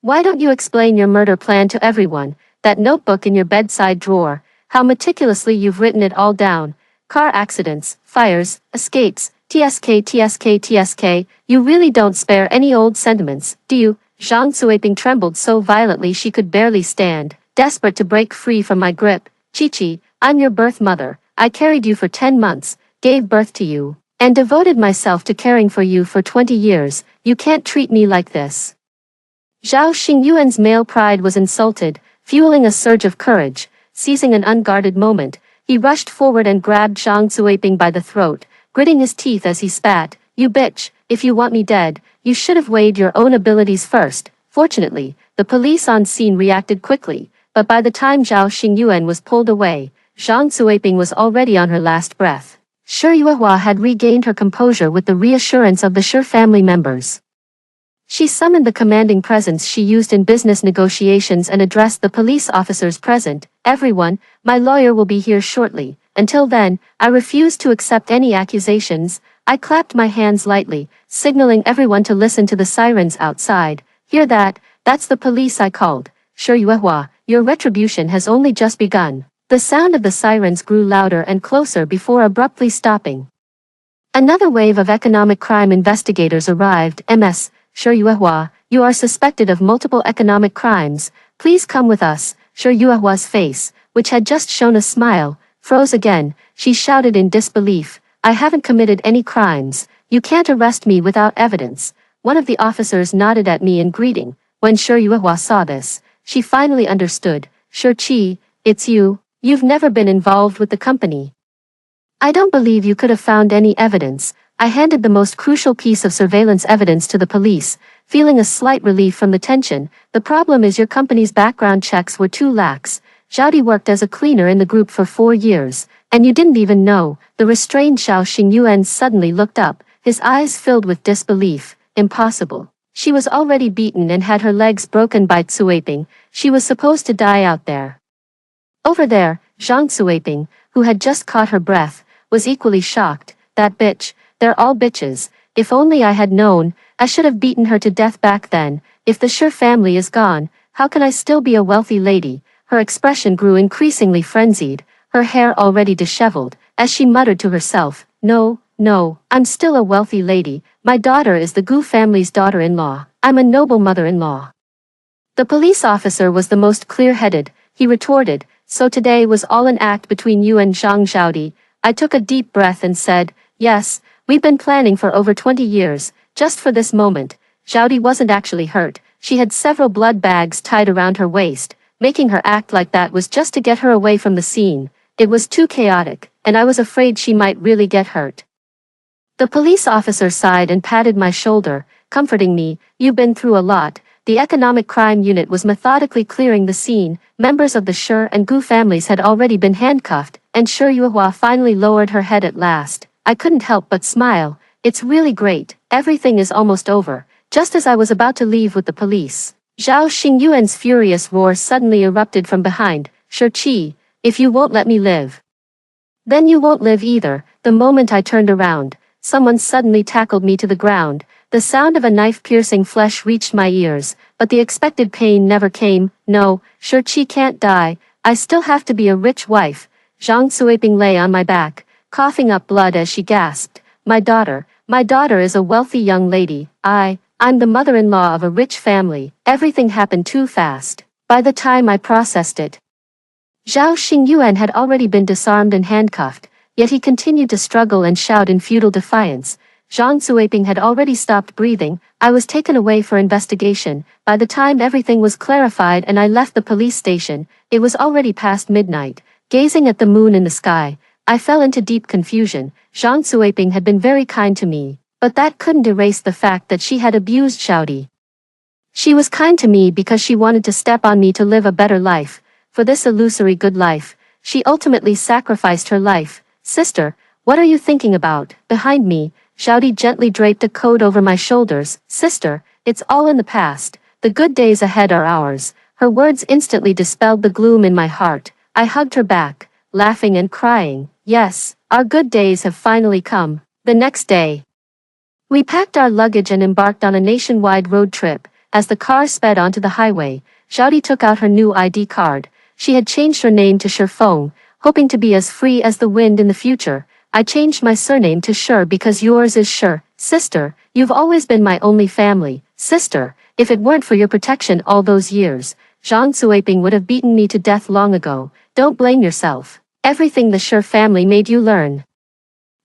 why don't you explain your murder plan to everyone? That notebook in your bedside drawer, how meticulously you've written it all down. Car accidents, fires, escapes, TSK. You really don't spare any old sentiments, do you? Zhang Zuiping trembled so violently she could barely stand, desperate to break free from my grip. Chi, I'm your birth mother. I carried you for 10 months, gave birth to you, and devoted myself to caring for you for 20 years. You can't treat me like this. Zhao Xingyuan's male pride was insulted, fueling a surge of courage. Seizing an unguarded moment, he rushed forward and grabbed Zhang Zuiping by the throat, gritting his teeth as he spat. You bitch, if you want me dead, you should have weighed your own abilities first. Fortunately, the police on scene reacted quickly, but by the time Zhao Xingyuan was pulled away, Zhang Zuiping was already on her last breath. Shi Yuehua had regained her composure with the reassurance of the Shi family members. She summoned the commanding presence she used in business negotiations and addressed the police officers present. Everyone, my lawyer will be here shortly. Until then, I refuse to accept any accusations. I clapped my hands lightly, signaling everyone to listen to the sirens outside. Hear that? That's the police I called. Shi Yuehua, your retribution has only just begun. The sound of the sirens grew louder and closer before abruptly stopping. Another wave of economic crime investigators arrived. Ms. Shi Yuehua, you are suspected of multiple economic crimes. Please come with us. Shi Yuehua's face, which had just shown a smile, froze again. She shouted in disbelief. I haven't committed any crimes. You can't arrest me without evidence. One of the officers nodded at me in greeting. When Shi Yuehua saw this, she finally understood. Shi Qi, it's you. You've never been involved with the company. I don't believe you could have found any evidence. I handed the most crucial piece of surveillance evidence to the police, feeling a slight relief from the tension. The problem is your company's background checks were too lax. Zhaodi worked as a cleaner in the group for 4 years, and you didn't even know. The restrained Zhao Xingyuan suddenly looked up, his eyes filled with disbelief. Impossible. She was already beaten and had her legs broken by Zuiping. She was supposed to die out there. Over there, Zhang Zuiping, who had just caught her breath, was equally shocked. That bitch. They're all bitches. If only I had known, I should have beaten her to death back then. If the Shi family is gone, how can I still be a wealthy lady? Her expression grew increasingly frenzied, her hair already disheveled, as she muttered to herself, No, I'm still a wealthy lady. My daughter is the Gu family's daughter-in-law. I'm a noble mother-in-law. The police officer was the most clear-headed. He retorted, So today was all an act between you and Zhang Zhaodi. I took a deep breath and said, Yes. We've been planning for over 20 years, just for this moment. Zhaodi wasn't actually hurt. She had several blood bags tied around her waist. Making her act like that was just to get her away from the scene. It was too chaotic, and I was afraid she might really get hurt. The police officer sighed and patted my shoulder, comforting me. You've been through a lot. the economic crime unit was methodically clearing the scene. Members of the Shi and Gu families had already been handcuffed, and Shi Yuehua finally lowered her head at last. I couldn't help but smile. It's really great, everything is almost over. Just as I was about to leave with the police, Zhao Xingyuan's furious roar suddenly erupted from behind. Shi Qi, if you won't let me live, then you won't live either. The moment I turned around, someone suddenly tackled me to the ground. The sound of a knife piercing flesh reached my ears, but the expected pain never came. No, Shi Qi can't die. I still have to be a rich wife. Zhang Suiping lay on my back, coughing up blood as she gasped. My daughter is a wealthy young lady. I'm the mother-in-law of a rich family. Everything happened too fast. By the time I processed it, Zhao Xingyuan had already been disarmed and handcuffed, yet he continued to struggle and shout in futile defiance. Zhang Suiping had already stopped breathing. I was taken away for investigation. By the time everything was clarified and I left the police station, it was already past midnight. Gazing at the moon in the sky, I fell into deep confusion. Zhang Suiping had been very kind to me, but that couldn't erase the fact that she had abused Xiaodi. She was kind to me because she wanted to step on me to live a better life. For this illusory good life, she ultimately sacrificed her life. Sister, what are you thinking about? Behind me, Xiaodi gently draped a coat over my shoulders. Sister, it's all in the past. The good days ahead are ours. Her words instantly dispelled the gloom in my heart. I hugged her back, laughing and crying. Yes, our good days have finally come. The next day, we packed our luggage and embarked on a nationwide road trip. As the car sped onto the highway, Xiaodi took out her new ID card. She had changed her name to Shifeng, hoping to be as free as the wind in the future. I changed my surname to Shi because yours is Shi. Sister, you've always been my only family. Sister, if it weren't for your protection all those years, Zhang Suiping would have beaten me to death long ago. Don't blame yourself. Everything the Shi family made you learn,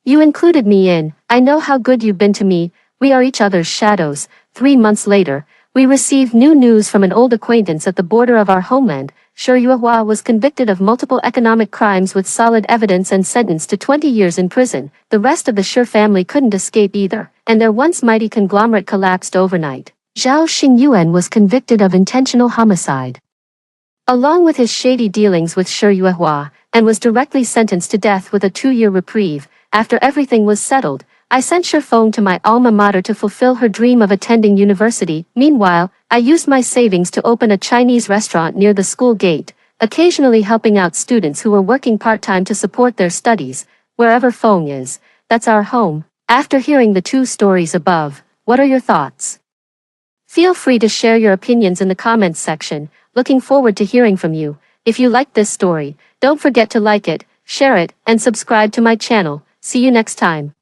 you included me in. I know how good you've been to me. We are each other's shadows. 3 months later, we received new news from an old acquaintance at the border of our homeland. Shi Yuehua was convicted of multiple economic crimes with solid evidence and sentenced to 20 years in prison. The rest of the Shi family couldn't escape either, and their once mighty conglomerate collapsed overnight. Zhao Xingyuan was convicted of intentional homicide, along with his shady dealings with Shi Yuehua, and was directly sentenced to death with a 2-year reprieve. After everything was settled, I sent Shifeng to my alma mater to fulfill her dream of attending university. Meanwhile, I used my savings to open a Chinese restaurant near the school gate, occasionally helping out students who were working part-time to support their studies. Wherever Feng is, that's our home. After hearing the 2 stories above, what are your thoughts? Feel free to share your opinions in the comments section. Looking forward to hearing from you. If you liked this story, don't forget to like it, share it, and subscribe to my channel. See you next time.